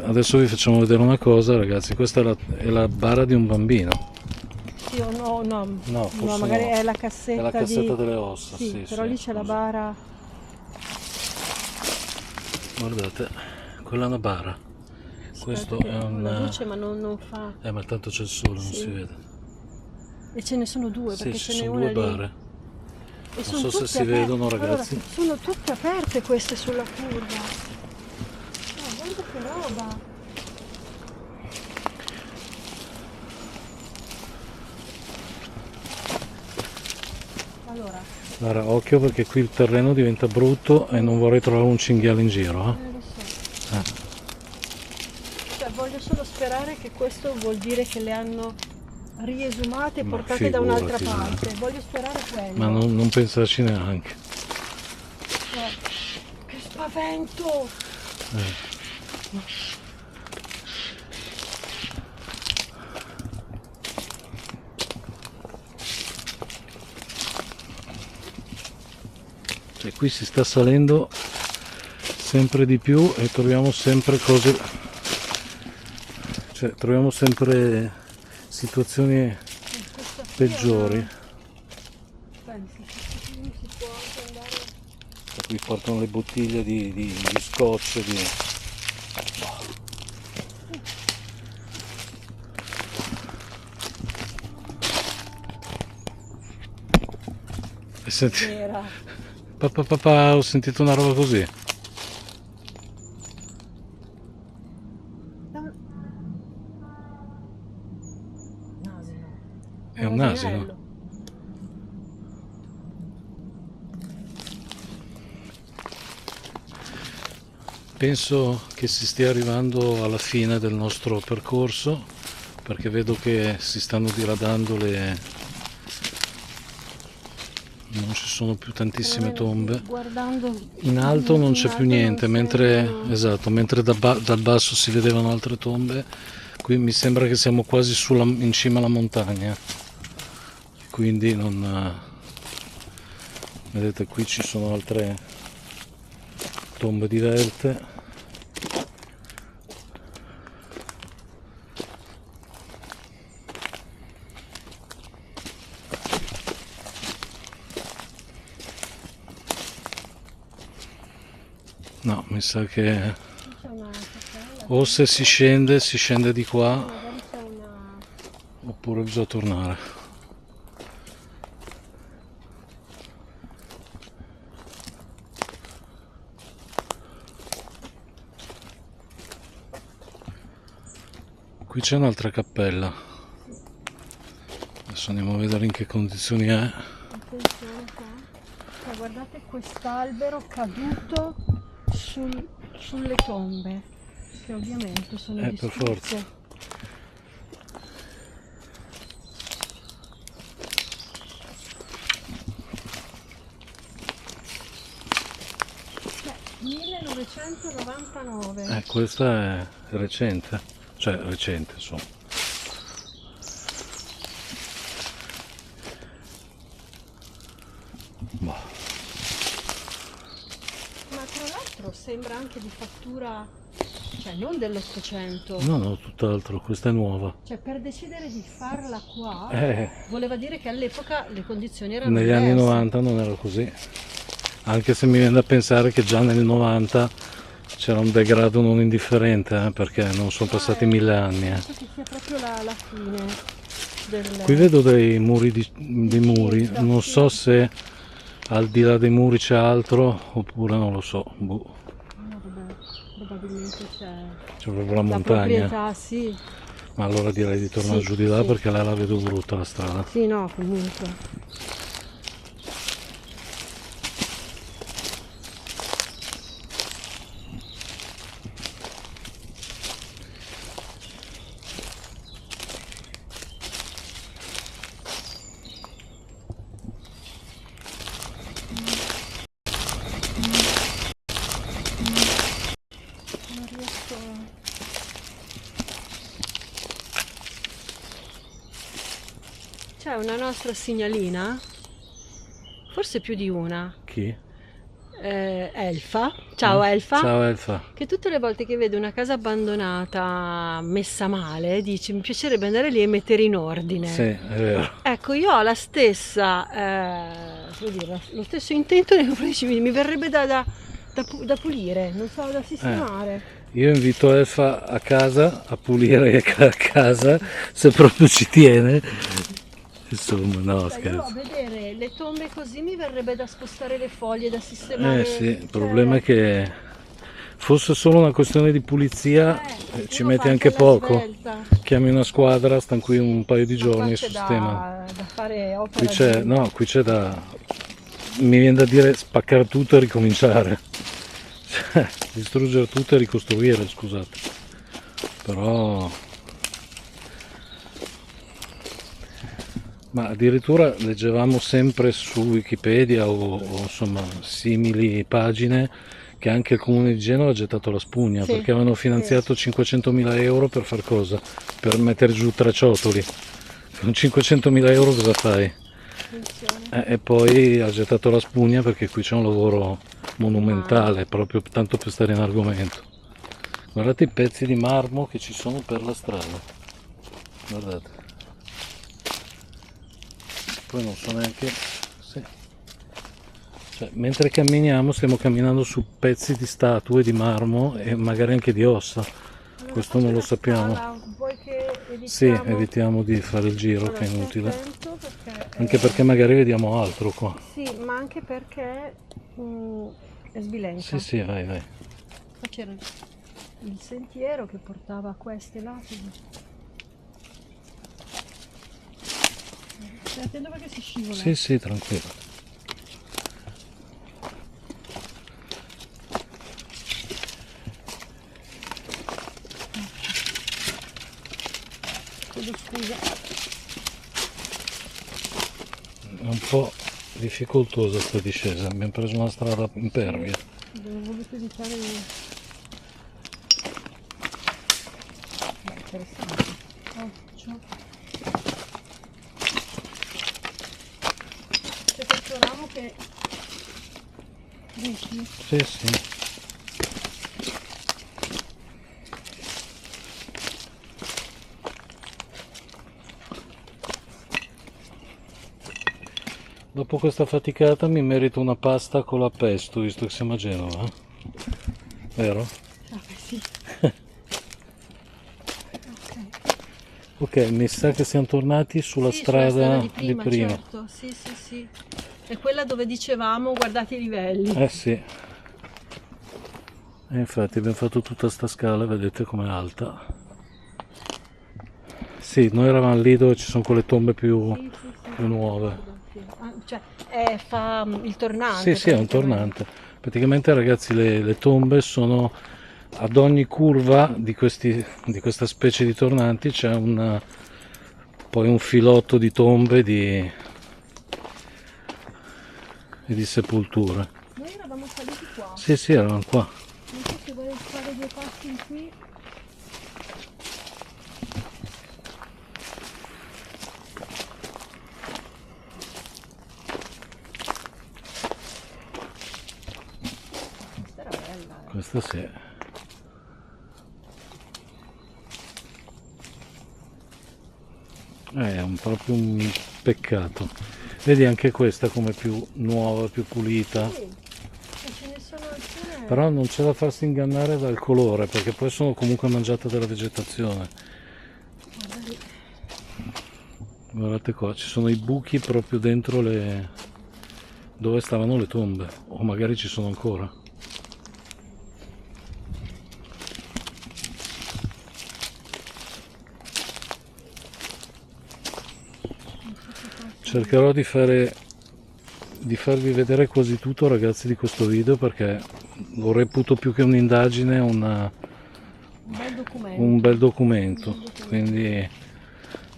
[SPEAKER 1] adesso vi facciamo vedere una cosa, ragazzi. Questa è la bara di un bambino.
[SPEAKER 2] Sì o no, no,
[SPEAKER 1] No, forse
[SPEAKER 2] magari
[SPEAKER 1] no.
[SPEAKER 2] è la cassetta,
[SPEAKER 1] È la cassetta
[SPEAKER 2] di...
[SPEAKER 1] delle ossa,
[SPEAKER 2] Sì,
[SPEAKER 1] sì,
[SPEAKER 2] però
[SPEAKER 1] sì,
[SPEAKER 2] lì c'è la
[SPEAKER 1] scusa.
[SPEAKER 2] bara.
[SPEAKER 1] Guardate, quella è una bara. Questo
[SPEAKER 2] Aspetta,
[SPEAKER 1] è
[SPEAKER 2] che ho la
[SPEAKER 1] un...
[SPEAKER 2] luce ma non fa...
[SPEAKER 1] ma tanto c'è il sole, non
[SPEAKER 2] Sì.
[SPEAKER 1] si vede.
[SPEAKER 2] E ce ne sono due,
[SPEAKER 1] Sì,
[SPEAKER 2] perché
[SPEAKER 1] ci
[SPEAKER 2] ce n'è
[SPEAKER 1] sono
[SPEAKER 2] una
[SPEAKER 1] due
[SPEAKER 2] lì.
[SPEAKER 1] bare.
[SPEAKER 2] E
[SPEAKER 1] Non
[SPEAKER 2] sono
[SPEAKER 1] so se
[SPEAKER 2] tutte
[SPEAKER 1] si
[SPEAKER 2] aperte.
[SPEAKER 1] vedono, ragazzi.
[SPEAKER 2] Allora, sono tutte aperte queste sulla curva. Guarda che roba! Allora,
[SPEAKER 1] Allora, occhio perché qui il terreno diventa brutto e non vorrei trovare un cinghiale in giro.
[SPEAKER 2] lo so. Cioè, voglio solo sperare che questo vuol dire che le hanno riesumate e
[SPEAKER 1] Ma
[SPEAKER 2] portate da un'altra
[SPEAKER 1] figurati,
[SPEAKER 2] parte. Voglio sperare quello.
[SPEAKER 1] Ma non pensarci neanche.
[SPEAKER 2] Che spavento!
[SPEAKER 1] Cioè, qui si sta salendo sempre di più e troviamo sempre cose, cioè troviamo sempre situazioni
[SPEAKER 2] Questa qui
[SPEAKER 1] peggiori.
[SPEAKER 2] Pensi, si può anche andare...
[SPEAKER 1] Qui portano le bottiglie di scotch, E senti,
[SPEAKER 2] Vera.
[SPEAKER 1] papà, ho sentito una roba così.
[SPEAKER 2] Asino.
[SPEAKER 1] È un asino.
[SPEAKER 2] asinello.
[SPEAKER 1] Penso che si stia arrivando alla fine del nostro percorso, perché vedo che si stanno diradando non ci sono più tantissime tombe.
[SPEAKER 2] Guardando
[SPEAKER 1] In alto non c'è
[SPEAKER 2] in
[SPEAKER 1] più
[SPEAKER 2] alto
[SPEAKER 1] niente,
[SPEAKER 2] non
[SPEAKER 1] mentre,
[SPEAKER 2] sembra-
[SPEAKER 1] esatto, mentre dal basso si vedevano altre tombe, qui mi sembra che siamo quasi in cima alla montagna, quindi non... vedete, qui ci sono altre tombe diverte. No, mi sa che
[SPEAKER 2] C'è una cappella,
[SPEAKER 1] o se si scende di qua,
[SPEAKER 2] magari c'è una...
[SPEAKER 1] oppure bisogna tornare. Qui c'è un'altra cappella. Adesso andiamo a vedere in che condizioni è.
[SPEAKER 2] Attenzione qua. Cioè, guardate quest'albero caduto sulle tombe, che ovviamente sono
[SPEAKER 1] Per
[SPEAKER 2] distrutte.
[SPEAKER 1] forza.
[SPEAKER 2] Cioè, 1999.
[SPEAKER 1] Questa è recente, cioè recente insomma. Boh.
[SPEAKER 2] Ma tra l'altro sembra anche di fattura, cioè non dell'800.
[SPEAKER 1] No, tutt'altro, questa è nuova.
[SPEAKER 2] Cioè, per decidere di farla qua,
[SPEAKER 1] Eh,
[SPEAKER 2] voleva dire che all'epoca le condizioni erano
[SPEAKER 1] negli anni
[SPEAKER 2] diverse.
[SPEAKER 1] 90 non era così. Anche se mi viene da pensare che già nel 90 c'era un degrado non indifferente, perché non sono passati 1000 anni.
[SPEAKER 2] Penso che sia proprio la fine del...
[SPEAKER 1] Qui vedo dei muri, dei muri, non so se al di là dei muri c'è altro oppure non lo so. Boh.
[SPEAKER 2] No, vabbè, probabilmente c'è
[SPEAKER 1] C'è proprio la
[SPEAKER 2] la
[SPEAKER 1] montagna.
[SPEAKER 2] proprietà, sì.
[SPEAKER 1] Ma allora direi di tornare
[SPEAKER 2] Sì,
[SPEAKER 1] giù di là
[SPEAKER 2] sì.
[SPEAKER 1] perché là la vedo brutta la strada.
[SPEAKER 2] Sì, no, comunque. Non riesco C'è una nostra signalina, forse più di una,
[SPEAKER 1] Chi?
[SPEAKER 2] Elfa. Ciao Elfa.
[SPEAKER 1] Ciao Elfa.
[SPEAKER 2] Che tutte le volte che vede una casa abbandonata messa male, dice mi piacerebbe andare lì e mettere in ordine.
[SPEAKER 1] Sì, è vero.
[SPEAKER 2] Ecco, io ho la stessa, come dire, lo stesso intento nei confronti, mi verrebbe da pulire, non so, da sistemare.
[SPEAKER 1] Io invito Elfa a casa a pulire a casa se proprio ci tiene. Insomma, no,
[SPEAKER 2] Io a
[SPEAKER 1] scherzo.
[SPEAKER 2] vedere le tombe così mi verrebbe da spostare le foglie, da sistemare.
[SPEAKER 1] Eh sì, il problema è che fosse solo una questione di pulizia, ci
[SPEAKER 2] uno
[SPEAKER 1] metti
[SPEAKER 2] fa
[SPEAKER 1] anche
[SPEAKER 2] la
[SPEAKER 1] poco.
[SPEAKER 2] svelta.
[SPEAKER 1] Chiami una squadra, stanno qui un paio di
[SPEAKER 2] Ma qua
[SPEAKER 1] giorni e
[SPEAKER 2] c'è
[SPEAKER 1] sistemano.
[SPEAKER 2] da fare
[SPEAKER 1] Qui
[SPEAKER 2] opera
[SPEAKER 1] c'è,
[SPEAKER 2] di...
[SPEAKER 1] no, qui c'è da, mi viene da dire spaccare tutto e ricominciare. Cioè, distruggere tutto e ricostruire, scusate. Però... Ma addirittura leggevamo sempre su Wikipedia o insomma simili pagine che anche il comune di Genova ha gettato la spugna
[SPEAKER 2] Sì,
[SPEAKER 1] perché avevano finanziato 500.000 euro per far cosa? Per mettere giù 3 ciotoli. Con 500.000 euro cosa fai?
[SPEAKER 2] Attenzione.
[SPEAKER 1] E poi ha gettato la spugna perché qui c'è un lavoro monumentale, proprio tanto per stare in argomento. Guardate i pezzi di marmo che ci sono per la strada. Guardate. Poi non so neanche se... Cioè, mentre camminiamo stiamo camminando su pezzi di statue di marmo e magari anche di ossa.
[SPEAKER 2] Allora,
[SPEAKER 1] Questo non lo
[SPEAKER 2] faccio una
[SPEAKER 1] sappiamo.
[SPEAKER 2] scala, vuoi che
[SPEAKER 1] Sì,
[SPEAKER 2] evitiamo?
[SPEAKER 1] evitiamo di fare il giro
[SPEAKER 2] Allora,
[SPEAKER 1] che è
[SPEAKER 2] stai
[SPEAKER 1] inutile.
[SPEAKER 2] attento perché,
[SPEAKER 1] Anche perché magari vediamo altro qua.
[SPEAKER 2] sì, ma anche perché è sbilenca.
[SPEAKER 1] Sì, sì, vai, vai.
[SPEAKER 2] Qua c'era il sentiero che portava a queste lapidi. Stai attento perché si scivola.
[SPEAKER 1] Sì, sì, tranquillo.
[SPEAKER 2] Chiedo scusa.
[SPEAKER 1] È un po' difficoltosa sta discesa, abbiamo preso una strada impervia.
[SPEAKER 2] Devo voluto evitare di... Interessante. Occhio. C'è questo ramo che... Dici?
[SPEAKER 1] Sì, sì. Dopo questa faticata mi merito una pasta con la pesto, visto che siamo a Genova. Vero?
[SPEAKER 2] Ah, beh, sì. Ok.
[SPEAKER 1] Ok, mi sa che siamo tornati sulla
[SPEAKER 2] Sì,
[SPEAKER 1] strada
[SPEAKER 2] di prima, certo. Sì, sì, sì. È quella dove dicevamo guardate i livelli.
[SPEAKER 1] Eh sì. E infatti abbiamo fatto tutta sta scala, vedete com'è alta. Sì, noi eravamo lì dove ci sono quelle tombe più,
[SPEAKER 2] Sì, sì, sì.
[SPEAKER 1] più nuove.
[SPEAKER 2] Sì. Ah, cioè, fa il tornante.
[SPEAKER 1] Sì, sì, è un
[SPEAKER 2] praticamente.
[SPEAKER 1] tornante. Praticamente ragazzi le tombe sono ad ogni curva di questa specie di tornanti c'è poi un filotto di tombe e di sepolture.
[SPEAKER 2] Noi eravamo saliti qua.
[SPEAKER 1] Sì, sì, eravamo qua.
[SPEAKER 2] Non so se vuoi fare due passi in qui. Questa era bella.
[SPEAKER 1] Questa sì. È proprio un peccato. Vedi anche questa come più nuova, più pulita.
[SPEAKER 2] Sì, e ce ne sono alcune.
[SPEAKER 1] Però non c'è da farsi ingannare dal colore, perché poi sono comunque mangiate dalla vegetazione.
[SPEAKER 2] Guarda lì.
[SPEAKER 1] Guardate qua, ci sono i buchi proprio dentro dove stavano le tombe, o magari ci sono ancora. Cercherò di farvi vedere quasi tutto, ragazzi, di questo video, perché lo reputo più che un'indagine
[SPEAKER 2] Un bel documento.
[SPEAKER 1] un bel documento. Quindi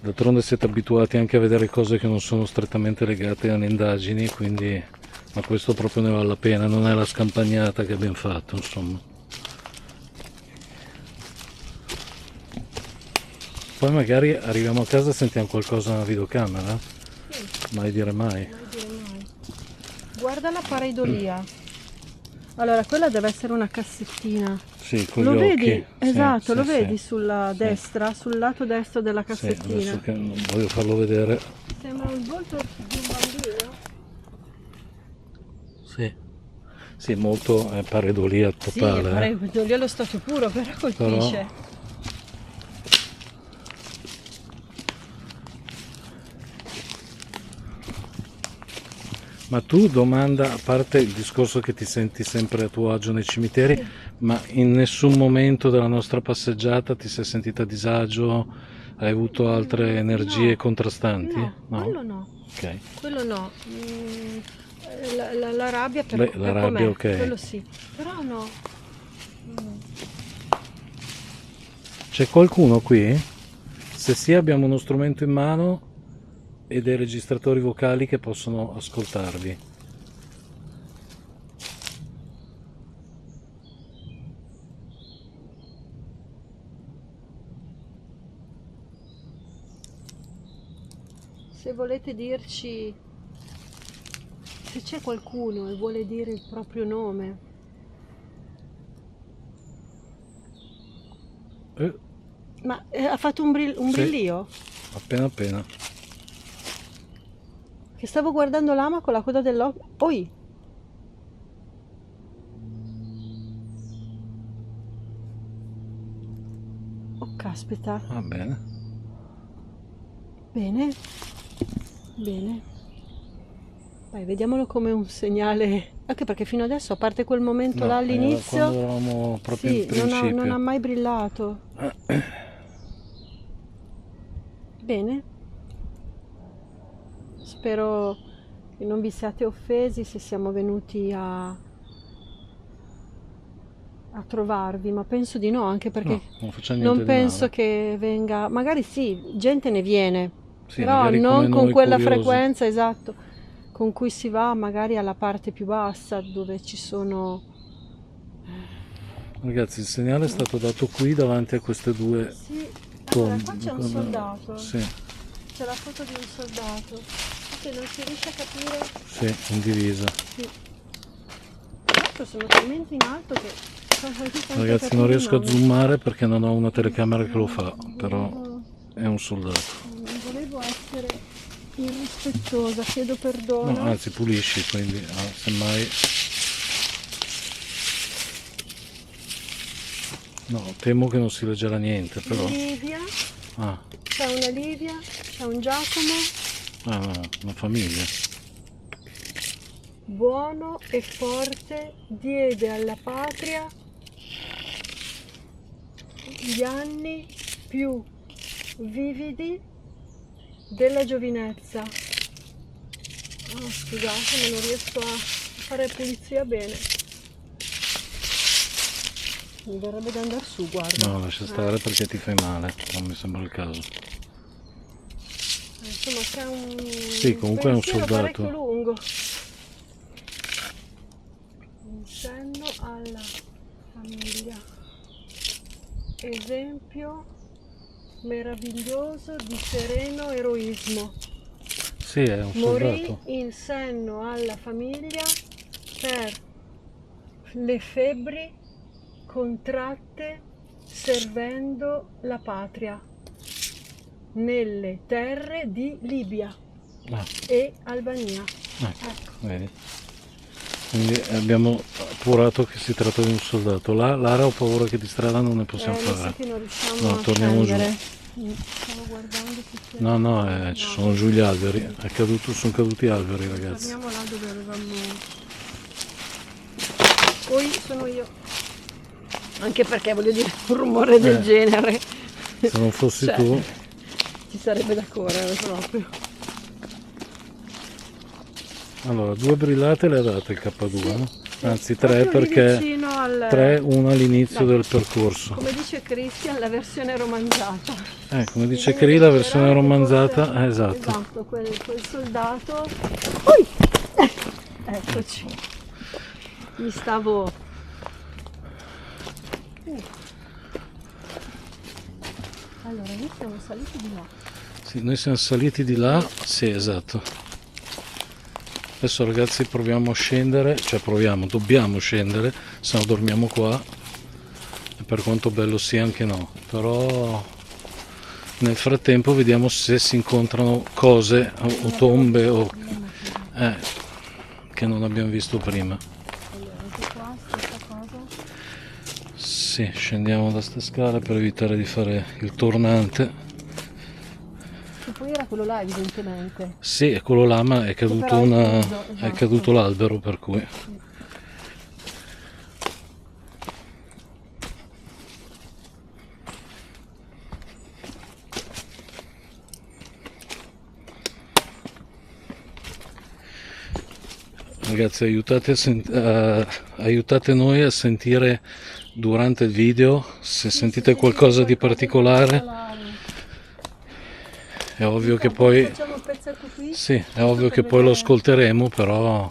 [SPEAKER 1] d'altronde siete abituati anche a vedere cose che non sono strettamente legate alle indagini, quindi, ma questo proprio ne vale la pena, non è la scampagnata che abbiamo fatto, insomma. Poi magari arriviamo a casa e sentiamo qualcosa nella videocamera, mai dire mai.
[SPEAKER 2] Guarda la pareidolia. Allora, quella deve essere una cassettina.
[SPEAKER 1] Sì, con
[SPEAKER 2] Lo
[SPEAKER 1] gli
[SPEAKER 2] vedi?
[SPEAKER 1] occhi.
[SPEAKER 2] Esatto,
[SPEAKER 1] Sì,
[SPEAKER 2] lo
[SPEAKER 1] sì,
[SPEAKER 2] vedi
[SPEAKER 1] sì.
[SPEAKER 2] sulla
[SPEAKER 1] Sì.
[SPEAKER 2] destra, sul lato destro della
[SPEAKER 1] Sì,
[SPEAKER 2] cassettina.
[SPEAKER 1] adesso che voglio farlo vedere.
[SPEAKER 2] Sembra il volto di un bambino.
[SPEAKER 1] Sì, sì, molto pareidolia
[SPEAKER 2] Sì,
[SPEAKER 1] totale.
[SPEAKER 2] pareidolia allo stato puro, però colpisce.
[SPEAKER 1] Ma tu, domanda, a parte il discorso che ti senti sempre a tuo agio nei cimiteri, ma in nessun momento della nostra passeggiata ti sei sentita a disagio? Hai avuto altre energie
[SPEAKER 2] No.
[SPEAKER 1] contrastanti?
[SPEAKER 2] No, quello no.
[SPEAKER 1] Ok.
[SPEAKER 2] Quello no. La rabbia per
[SPEAKER 1] La rabbia,
[SPEAKER 2] com'è,
[SPEAKER 1] ok.
[SPEAKER 2] quello sì. Però no.
[SPEAKER 1] C'è qualcuno qui? Se sì, abbiamo uno strumento in mano e dei registratori vocali che possono ascoltarvi.
[SPEAKER 2] Se volete dirci, se c'è qualcuno e vuole dire il proprio nome. Ma ha fatto un
[SPEAKER 1] Sì.
[SPEAKER 2] brillio?
[SPEAKER 1] Appena.
[SPEAKER 2] Che stavo guardando l'ama con la coda dell'occhio. Oi! Oh, caspita.
[SPEAKER 1] Va bene.
[SPEAKER 2] Bene. Bene. Vai, vediamolo come un segnale. Anche perché fino adesso, a parte quel momento
[SPEAKER 1] No,
[SPEAKER 2] là
[SPEAKER 1] quando
[SPEAKER 2] all'inizio,
[SPEAKER 1] eravamo proprio
[SPEAKER 2] sì,
[SPEAKER 1] in principio.
[SPEAKER 2] non ha mai brillato. Bene. Spero che non vi siate offesi se siamo venuti a trovarvi, ma penso di no, anche perché
[SPEAKER 1] No, non facciamo niente
[SPEAKER 2] non
[SPEAKER 1] di
[SPEAKER 2] penso
[SPEAKER 1] male.
[SPEAKER 2] che venga, magari sì, gente ne viene,
[SPEAKER 1] Sì,
[SPEAKER 2] però
[SPEAKER 1] magari
[SPEAKER 2] non
[SPEAKER 1] come
[SPEAKER 2] con
[SPEAKER 1] noi
[SPEAKER 2] quella
[SPEAKER 1] curiosi.
[SPEAKER 2] frequenza, esatto, con cui si va magari alla parte più bassa dove ci sono.
[SPEAKER 1] Ragazzi, il segnale è stato dato qui davanti a queste due
[SPEAKER 2] Sì, allora qua
[SPEAKER 1] tombe.
[SPEAKER 2] c'è un soldato,
[SPEAKER 1] Sì,
[SPEAKER 2] c'è la foto di un soldato, che non si riesce a capire.
[SPEAKER 1] sì, in divisa.
[SPEAKER 2] Sì. Tra l'altro sono talmente in alto che
[SPEAKER 1] Ragazzi, non riesco a zoomare perché non ho una telecamera che lo fa, però è un soldato.
[SPEAKER 2] Non volevo essere irrispettosa, chiedo perdono.
[SPEAKER 1] No, anzi, pulisci, quindi semmai. No, temo che non si leggerà niente, però.
[SPEAKER 2] Livia,
[SPEAKER 1] Ah,
[SPEAKER 2] c'è una Livia, c'è un Giacomo,
[SPEAKER 1] no, una famiglia.
[SPEAKER 2] buono e forte, diede alla patria gli anni più vividi della giovinezza. Oh, scusate, ma non riesco a fare pulizia bene. Mi verrebbe da andare su, guarda.
[SPEAKER 1] No, lascia stare perché ti fai male, non mi sembra il caso.
[SPEAKER 2] Insomma, c'è un
[SPEAKER 1] Sì, comunque è un
[SPEAKER 2] pensiero
[SPEAKER 1] soldato.
[SPEAKER 2] parecchio lungo. In senno alla famiglia. Esempio meraviglioso di sereno eroismo.
[SPEAKER 1] Sì, è un
[SPEAKER 2] Morì
[SPEAKER 1] soldato.
[SPEAKER 2] in senno alla famiglia per le febbri contratte servendo la patria nelle terre di Libia
[SPEAKER 1] Ah,
[SPEAKER 2] e Albania.
[SPEAKER 1] ecco, vedi. Quindi abbiamo appurato che si tratta di un soldato. Lara, ho paura che di strada non ne possiamo
[SPEAKER 2] Mi sa
[SPEAKER 1] fare.
[SPEAKER 2] che non riusciamo
[SPEAKER 1] No,
[SPEAKER 2] a
[SPEAKER 1] torniamo giù.
[SPEAKER 2] scendere. Stavo guardando che c'è.
[SPEAKER 1] No, ci sono giù gli alberi. Sono caduti alberi, ragazzi.
[SPEAKER 2] Torniamo là dove avevamo. Poi sono io. Anche perché voglio dire un rumore del genere.
[SPEAKER 1] Se non fossi
[SPEAKER 2] Cioè,
[SPEAKER 1] tu,
[SPEAKER 2] ci sarebbe da correre proprio.
[SPEAKER 1] Allora, 2 brillate le ha date il K2, no? Anzi 3
[SPEAKER 2] Proprio lì
[SPEAKER 1] perché
[SPEAKER 2] vicino al...
[SPEAKER 1] 3 una all'inizio
[SPEAKER 2] Dai.
[SPEAKER 1] del percorso.
[SPEAKER 2] Come dice Christian, la versione romanzata.
[SPEAKER 1] Come dice
[SPEAKER 2] Bisogna
[SPEAKER 1] Cri, la versione
[SPEAKER 2] considerare che
[SPEAKER 1] romanzata,
[SPEAKER 2] forse-
[SPEAKER 1] esatto.
[SPEAKER 2] Esatto, quel soldato... Ui! Eccoci. Mi stavo... Allora, noi siamo saliti di là.
[SPEAKER 1] Sì, noi siamo saliti di là, sì, esatto. Adesso ragazzi proviamo a scendere, cioè dobbiamo scendere, se no dormiamo qua. E per quanto bello sia anche no, però nel frattempo vediamo se si incontrano cose o tombe o che non abbiamo visto prima.
[SPEAKER 2] Allora, anche qua, stessa cosa.
[SPEAKER 1] Sì, scendiamo da sta scala per evitare di fare il tornante.
[SPEAKER 2] Che poi era quello là, evidentemente.
[SPEAKER 1] Sì, è quello là, ma è caduto,
[SPEAKER 2] però è chiuso,
[SPEAKER 1] è
[SPEAKER 2] esatto.
[SPEAKER 1] caduto l'albero, per cui. Ragazzi, aiutate noi a sentire durante il video se sentite qualcosa di particolare. È ovvio che poi
[SPEAKER 2] Facciamo un pezzetto qui.
[SPEAKER 1] sì, è ovvio che poi lo ascolteremo, però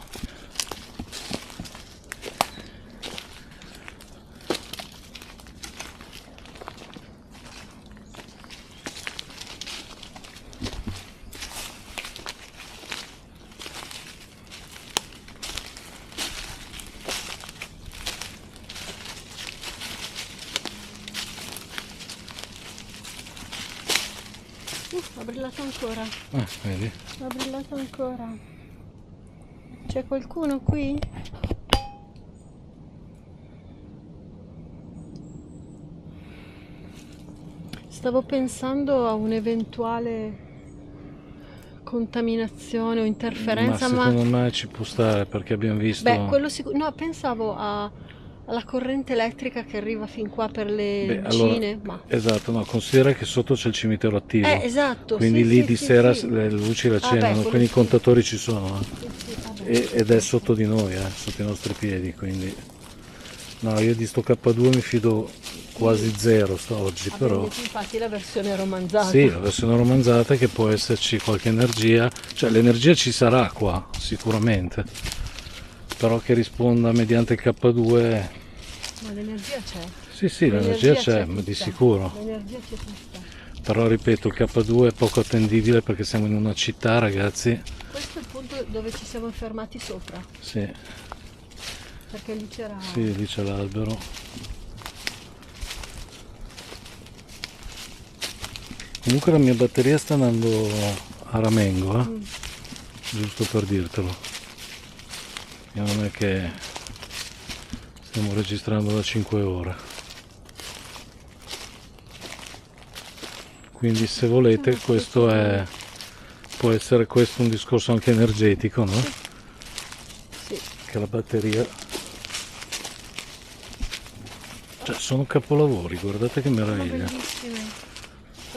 [SPEAKER 2] Ha brillato ancora.
[SPEAKER 1] vedi?
[SPEAKER 2] Ha brillato ancora. C'è qualcuno qui? Stavo pensando a un'eventuale contaminazione o
[SPEAKER 1] Ma
[SPEAKER 2] interferenza,
[SPEAKER 1] secondo me ci può stare perché abbiamo visto.
[SPEAKER 2] Beh, quello sicuro. No, pensavo alla corrente elettrica che arriva fin qua per le vicine.
[SPEAKER 1] Allora, esatto, no, considera che sotto c'è il cimitero attivo.
[SPEAKER 2] Esatto.
[SPEAKER 1] Quindi
[SPEAKER 2] sì,
[SPEAKER 1] lì
[SPEAKER 2] sì,
[SPEAKER 1] di
[SPEAKER 2] sì,
[SPEAKER 1] sera
[SPEAKER 2] sì.
[SPEAKER 1] le luci le accendono,
[SPEAKER 2] quello
[SPEAKER 1] quindi i
[SPEAKER 2] sì.
[SPEAKER 1] contatori ci sono.
[SPEAKER 2] Sì, sì, vabbè.
[SPEAKER 1] Ed è sotto di noi, sotto i nostri piedi, quindi no, io di sto K2 mi fido quasi zero oggi, però
[SPEAKER 2] Infatti la versione romanzata.
[SPEAKER 1] sì, la versione romanzata che può esserci qualche energia, cioè l'energia ci sarà qua sicuramente, però che risponda mediante il K2.
[SPEAKER 2] Ma l'energia c'è.
[SPEAKER 1] Sì, l'energia c'è,
[SPEAKER 2] tutta.
[SPEAKER 1] di sicuro.
[SPEAKER 2] L'energia c'è tutta.
[SPEAKER 1] Però ripeto, il K2 è poco attendibile perché siamo in una città, ragazzi.
[SPEAKER 2] Questo è il punto dove ci siamo fermati sopra,
[SPEAKER 1] Sì,
[SPEAKER 2] perché lì c'era...
[SPEAKER 1] sì, lì c'è l'albero. Comunque la mia batteria sta andando a ramengo, giusto per dirtelo. E non è che stiamo registrando da 5 ore. Quindi se volete questo può essere questo un discorso anche energetico, no?
[SPEAKER 2] Sì.
[SPEAKER 1] Che la batteria, cioè sono capolavori, guardate che
[SPEAKER 2] Sono
[SPEAKER 1] meraviglia,
[SPEAKER 2] bellissime.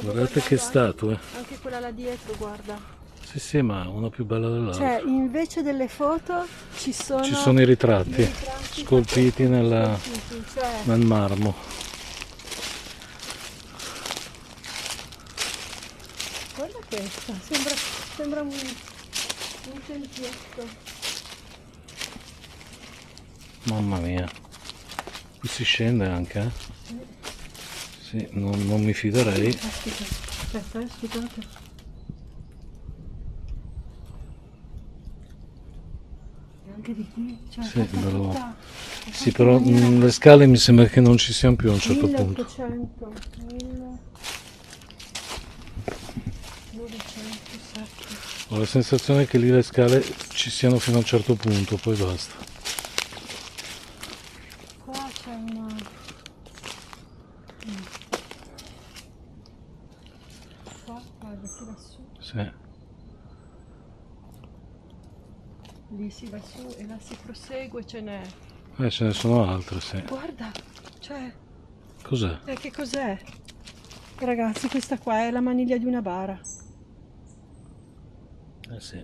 [SPEAKER 1] guardate che statue.
[SPEAKER 2] Anche quella là dietro, guarda.
[SPEAKER 1] Sì, ma una più bella dell'altra.
[SPEAKER 2] Cioè, invece delle foto ci sono
[SPEAKER 1] I ritratti scolpiti nel
[SPEAKER 2] cioè,
[SPEAKER 1] marmo.
[SPEAKER 2] guarda questa, sembra un tempietto.
[SPEAKER 1] Mamma mia, qui si scende anche, Sì, non mi fiderei.
[SPEAKER 2] Aspetta, scusate. Anche di qui, cioè,
[SPEAKER 1] Sì, sì, però le scale mi sembra che non ci siano più a un certo punto.
[SPEAKER 2] 1800, 1907.
[SPEAKER 1] Ho la sensazione che lì le scale ci siano fino a un certo punto, poi basta.
[SPEAKER 2] Qua c'è una... Qua, guarda, si va su.
[SPEAKER 1] Sì.
[SPEAKER 2] Lì si va su e là si prosegue, ce n'è.
[SPEAKER 1] Ce ne sono altre, sì.
[SPEAKER 2] Guarda, cioè,
[SPEAKER 1] Cos'è?
[SPEAKER 2] che cos'è? Ragazzi, questa qua è la maniglia di una bara.
[SPEAKER 1] Sì.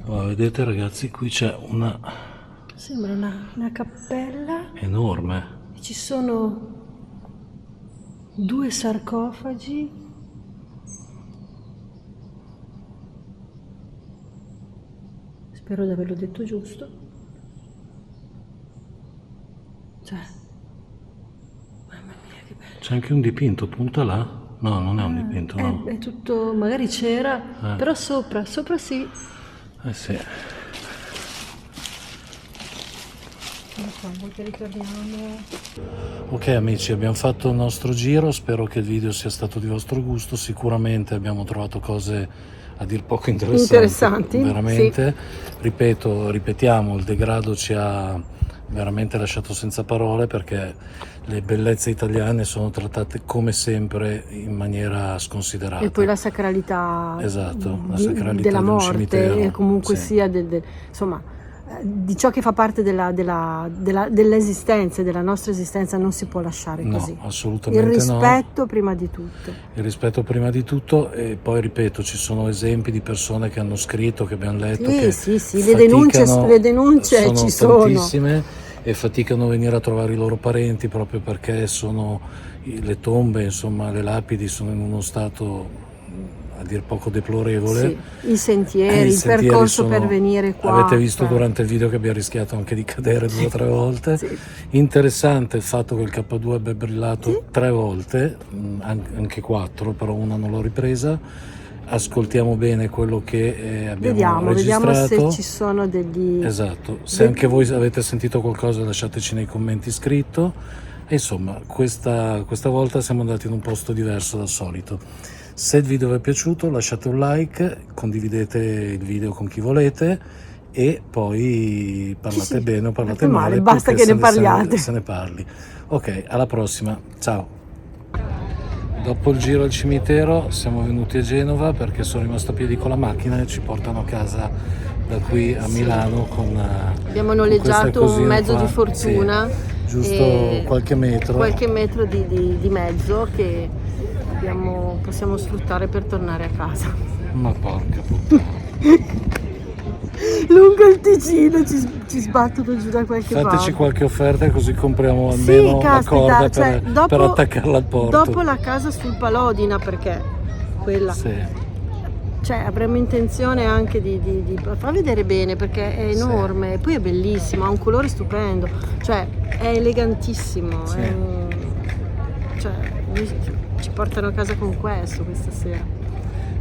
[SPEAKER 1] Allora, vedete ragazzi, qui c'è una
[SPEAKER 2] Sembra una cappella
[SPEAKER 1] enorme.
[SPEAKER 2] e ci sono 2 sarcofagi. Spero di averlo detto giusto. Cioè, mamma mia che bello.
[SPEAKER 1] C'è anche un dipinto, punta là. No, non è un dipinto, no.
[SPEAKER 2] È tutto, magari c'era, però sopra sì.
[SPEAKER 1] Eh sì.
[SPEAKER 2] Non so, vuoi che ritorniamo?
[SPEAKER 1] Ok amici, abbiamo fatto il nostro giro, spero che il video sia stato di vostro gusto, sicuramente abbiamo trovato cose a dir poco interessanti, veramente.
[SPEAKER 2] Sì.
[SPEAKER 1] Ripetiamo, il degrado ci ha veramente lasciato senza parole, perché le bellezze italiane sono trattate come sempre in maniera sconsiderata.
[SPEAKER 2] E poi la sacralità,
[SPEAKER 1] esatto, la sacralità
[SPEAKER 2] della
[SPEAKER 1] di un
[SPEAKER 2] morte,
[SPEAKER 1] cimitero,
[SPEAKER 2] e comunque
[SPEAKER 1] sì.
[SPEAKER 2] sia insomma, di ciò che fa parte dell'esistenza e della nostra esistenza non si può lasciare così.
[SPEAKER 1] No, assolutamente
[SPEAKER 2] il rispetto
[SPEAKER 1] no.
[SPEAKER 2] prima di tutto.
[SPEAKER 1] Il rispetto prima di tutto, e poi ripeto, ci sono esempi di persone che hanno scritto, che abbiamo letto, che
[SPEAKER 2] sì, le denunce
[SPEAKER 1] sono
[SPEAKER 2] ci sono
[SPEAKER 1] tantissime e faticano a venire a trovare i loro parenti proprio perché le tombe, insomma le lapidi sono in uno stato a dir poco deplorevole.
[SPEAKER 2] Sì, i sentieri, il percorso per venire qua.
[SPEAKER 1] Avete visto durante il video che abbiamo rischiato anche di cadere 2 o 3 volte.
[SPEAKER 2] Sì.
[SPEAKER 1] Interessante il fatto che il K2 abbia brillato 3 volte, anche 4, però una non l'ho ripresa. Ascoltiamo bene quello che abbiamo registrato.
[SPEAKER 2] Vediamo se ci sono degli...
[SPEAKER 1] Esatto, se anche voi avete sentito qualcosa lasciateci nei commenti scritto. E insomma, questa volta siamo andati in un posto diverso dal solito. Se il video vi è piaciuto lasciate un like, condividete il video con chi volete e poi parlate bene o parlate male,
[SPEAKER 2] basta che ne parliate.
[SPEAKER 1] se ne parli. Ok, alla prossima, ciao. Dopo il giro al cimitero siamo venuti a Genova perché sono rimasto a piedi con la macchina e ci portano a casa da qui a Milano con
[SPEAKER 2] abbiamo noleggiato un mezzo di fortuna,
[SPEAKER 1] giusto qualche metro
[SPEAKER 2] di mezzo che possiamo sfruttare per tornare a casa.
[SPEAKER 1] Ma porca puttana.
[SPEAKER 2] Lungo il Ticino ci sbattono giù da qualche parte.
[SPEAKER 1] Fateci qualche offerta così compriamo almeno una corda per attaccarla al porto.
[SPEAKER 2] Dopo la casa sul Palodina, perché quella...
[SPEAKER 1] Sì.
[SPEAKER 2] Cioè avremmo intenzione anche di far vedere bene, perché è enorme, e poi è bellissimo, ha un colore stupendo, cioè è elegantissimo,
[SPEAKER 1] sì.
[SPEAKER 2] Cioè ci portano a casa con questo questa sera.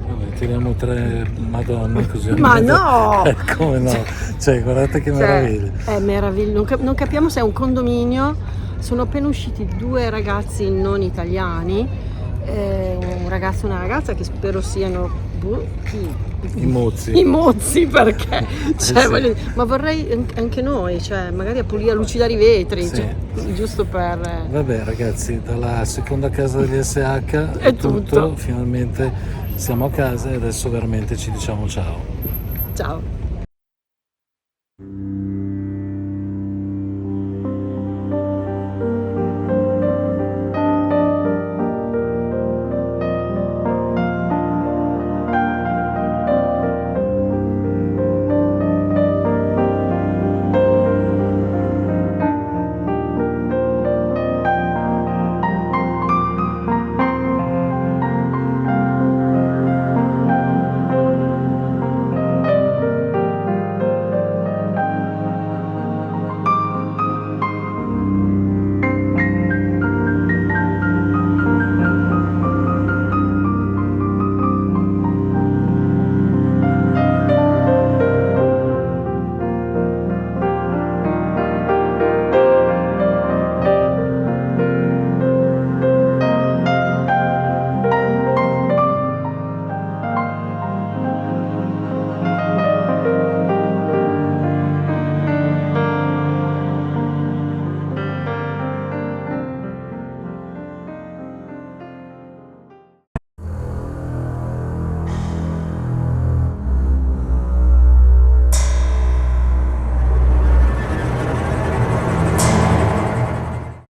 [SPEAKER 1] Vabbè, tiriamo 3 madonne così.
[SPEAKER 2] Ma no!
[SPEAKER 1] Come no? Cioè guardate che meraviglia.
[SPEAKER 2] È meraviglioso, non capiamo se è un condominio, sono appena usciti 2 ragazzi non italiani, un ragazzo e una ragazza che spero siano
[SPEAKER 1] i mozzi
[SPEAKER 2] perché cioè, ma vorrei anche noi, cioè magari a lucidare i vetri, cioè, giusto per...
[SPEAKER 1] Vabbè ragazzi, dalla seconda casa degli SH è tutto, finalmente siamo a casa e adesso veramente ci diciamo ciao.